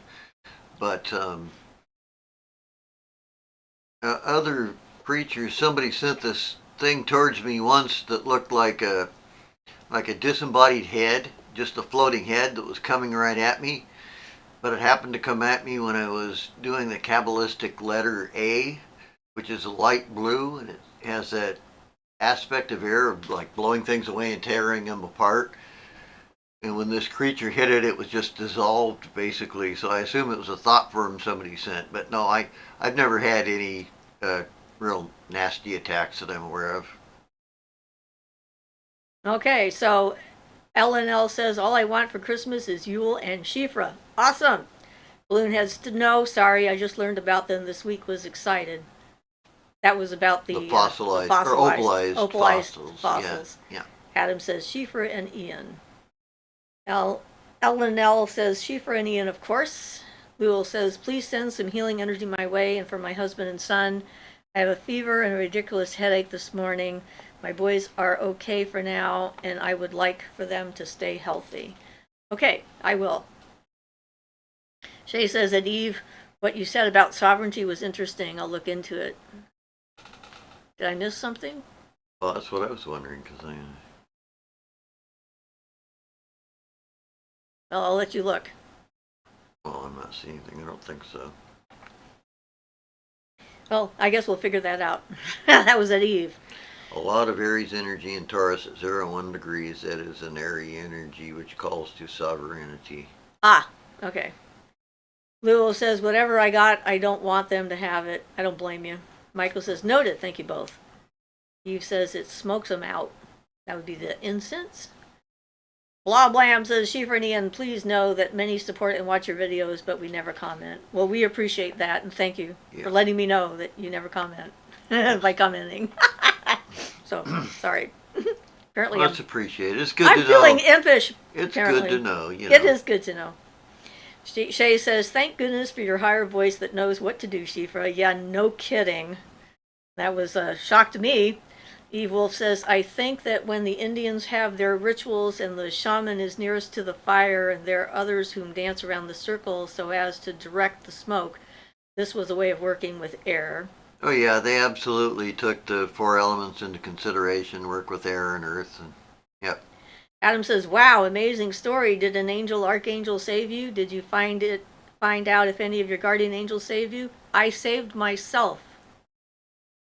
But other creatures, somebody sent this thing towards me once that looked like a disembodied head, just a floating head that was coming right at me. But it happened to come at me when I was doing the Kabbalistic letter A, which is a light blue, and it has that aspect of air of like blowing things away and tearing them apart. And when this creature hit it, it was just dissolved basically. So I assume it was a thought form somebody sent. But no, I've never had any real nasty attacks that I'm aware of. Okay, so LNL says, all I want for Christmas is Yule and Shifra. Awesome. Balloon Heads, no, sorry, I just learned about them this week, was excited. That was about The fossilized, or opalized fossils. Yeah. Adam says Siofra and Ian. Ellen L says Siofra and Ian, of course. Lul says, please send some healing energy my way and for my husband and son. I have a fever and a ridiculous headache this morning. My boys are okay for now, and I would like for them to stay healthy. Okay, I will. Shay says that Eve, what you said about sovereignty was interesting. I'll look into it. Did I miss something? Well, that's what I was wondering, Well, I'll let you look. well, I'm not seeing anything. I don't think so. Well, I guess we'll figure that out. That was at Eve. A lot of Aries energy in Taurus at 0 and 1 degrees. That is an Aries energy which calls to sovereignty. Ah, okay. Lulu says, whatever I got, I don't want them to have it. I don't blame you. Michael says, noted. Thank you both. Eve says, it smokes them out. That would be the incense. Blah Blam says, Siofra and Ian, please know that many support and watch your videos, but we never comment. Well, we appreciate that, and thank you for letting me know that you never comment by commenting. So, sorry. Apparently, well, that's appreciated. It's good to know. I'm feeling impish. It's apparently. good to know. You know. It is good to know. Shay says, thank goodness for your higher voice that knows what to do, Siofra. Yeah, no kidding. That was a shock to me. Eve Wolf says, I think that when the Indians have their rituals and the shaman is nearest to the fire and there are others whom dance around the circle so as to direct the smoke, this was a way of working with air. Oh yeah, they absolutely took the 4 elements into consideration, work with air and earth. And, yep. Adam says, wow, amazing story. Did an angel, archangel save you? Did you find out if any of your guardian angels saved you? I saved myself.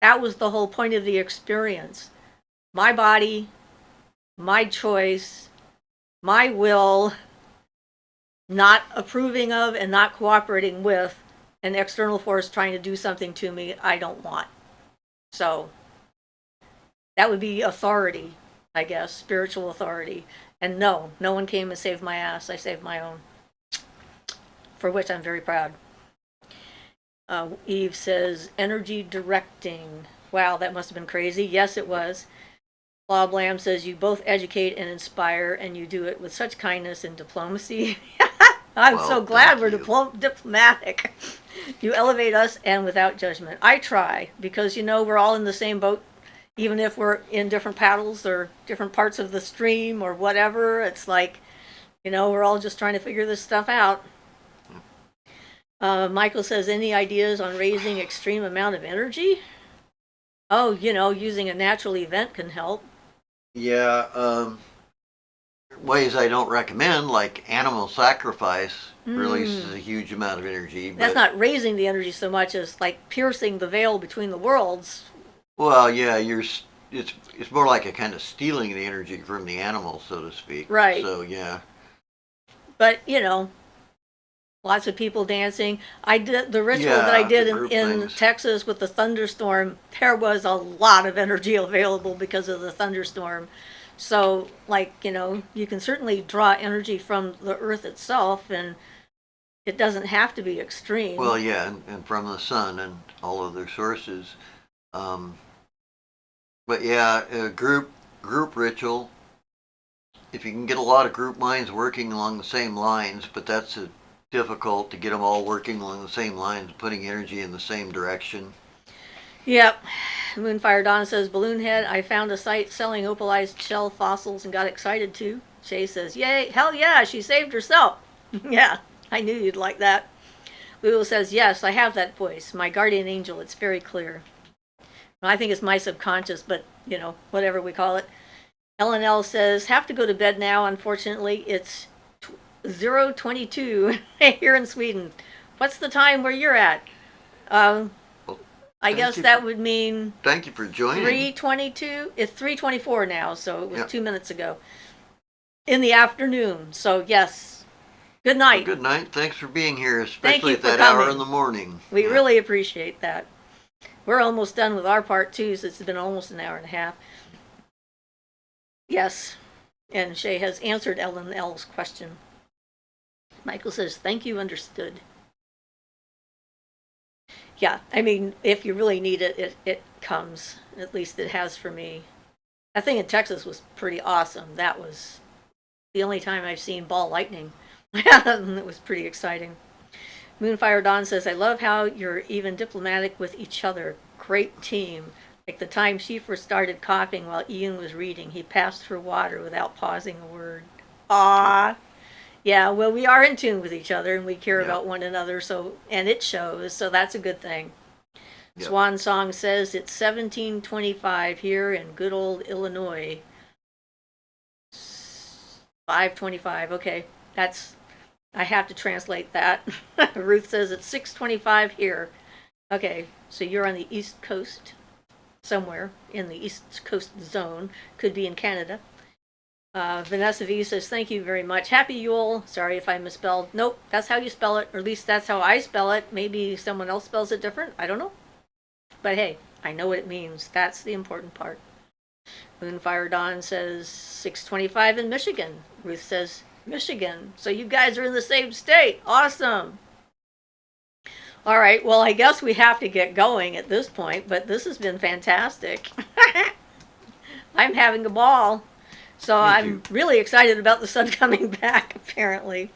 That was the whole point of the experience. My body, my choice, my will, not approving of and not cooperating with an external force trying to do something to me I don't want. So that would be authority, I guess, spiritual authority. And no one came and saved my ass. I saved my own, for which I'm very proud. Eve says, energy directing. Wow, that must have been crazy. Yes, it was. Bob Lamb says, you both educate and inspire, and you do it with such kindness and diplomacy. I'm so glad we're diplomatic. You elevate us and without judgment. I try, because, we're all in the same boat, even if we're in different paddles or different parts of the stream or whatever. It's like, we're all just trying to figure this stuff out. Michael says, any ideas on raising extreme amount of energy? Oh, using a natural event can help. Yeah, ways I don't recommend, like animal sacrifice, releases a huge amount of energy. But, that's not raising the energy so much as like piercing the veil between the worlds. Well, yeah, it's more like a kind of stealing the energy from the animal, so to speak. Right. So, yeah. But, lots of people dancing. I did the ritual that I did in Texas with the thunderstorm. There was a lot of energy available because of the thunderstorm. So, you can certainly draw energy from the earth itself, and it doesn't have to be extreme. Well, yeah, and from the sun and all other sources. But yeah, a group ritual. If you can get a lot of group minds working along the same lines, but that's difficult to get them all working along the same lines, putting energy in the same direction. Yep. Moonfire Dawn says, Balloon Head, I found a site selling opalized shell fossils and got excited too. Shay says, yay, hell yeah, she saved herself. Yeah, I knew you'd like that. Lulu says, yes, I have that voice. My guardian angel, it's very clear. I think it's my subconscious, but, whatever we call it. Ellen L says, have to go to bed now. Unfortunately, it's 0:22 here in Sweden. What's the time where you're at? I guess that would mean... Thank you for joining. 3:22? It's 3:24 now, so it was 2 minutes ago. In the afternoon, so yes. Good night. Well, good night. Thanks for being here, especially at that coming. Hour in the morning. We really appreciate that. We're almost done with our part, too, so it's been almost an hour and a half. Yes, and Shay has answered Ellen L's question. Michael says, thank you, understood. Yeah, I mean, if you really need it, it comes. At least it has for me. That thing in Texas was pretty awesome. That was the only time I've seen ball lightning. It was pretty exciting. Moonfire Dawn says, I love how you're even diplomatic with each other. Great team. Like the time Siofra started coughing while Ian was reading, he passed her water without pausing a word. Ah, yeah, well, we are in tune with each other and we care Yep. about one another, so, and it shows, so that's a good thing. Yep. Swan Song says it's 1725 here in good old Illinois. 525, okay. That's, I have to translate that. Ruth says it's 625 here. Okay, so you're on the East Coast, somewhere in the East Coast zone. Could be in Canada. Vanessa V says, thank you very much. Happy Yule. Sorry if I misspelled. Nope, that's how you spell it, or at least that's how I spell it. Maybe someone else spells it different. I don't know. But hey, I know what it means. That's the important part. Moonfire Dawn says 625 in Michigan. Ruth says Michigan. So you guys are in the same state. Awesome. All right, well, I guess we have to get going at this point, but this has been fantastic. I'm having a ball. So I'm really excited about the sun coming back, apparently.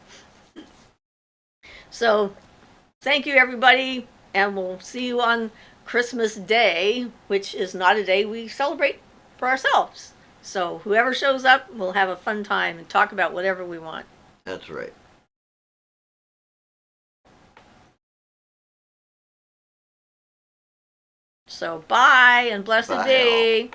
So thank you, everybody, and we'll see you on Christmas Day, which is not a day we celebrate for ourselves. So whoever shows up, we'll have a fun time and talk about whatever we want. That's right. So bye and blessed Bye, all. be.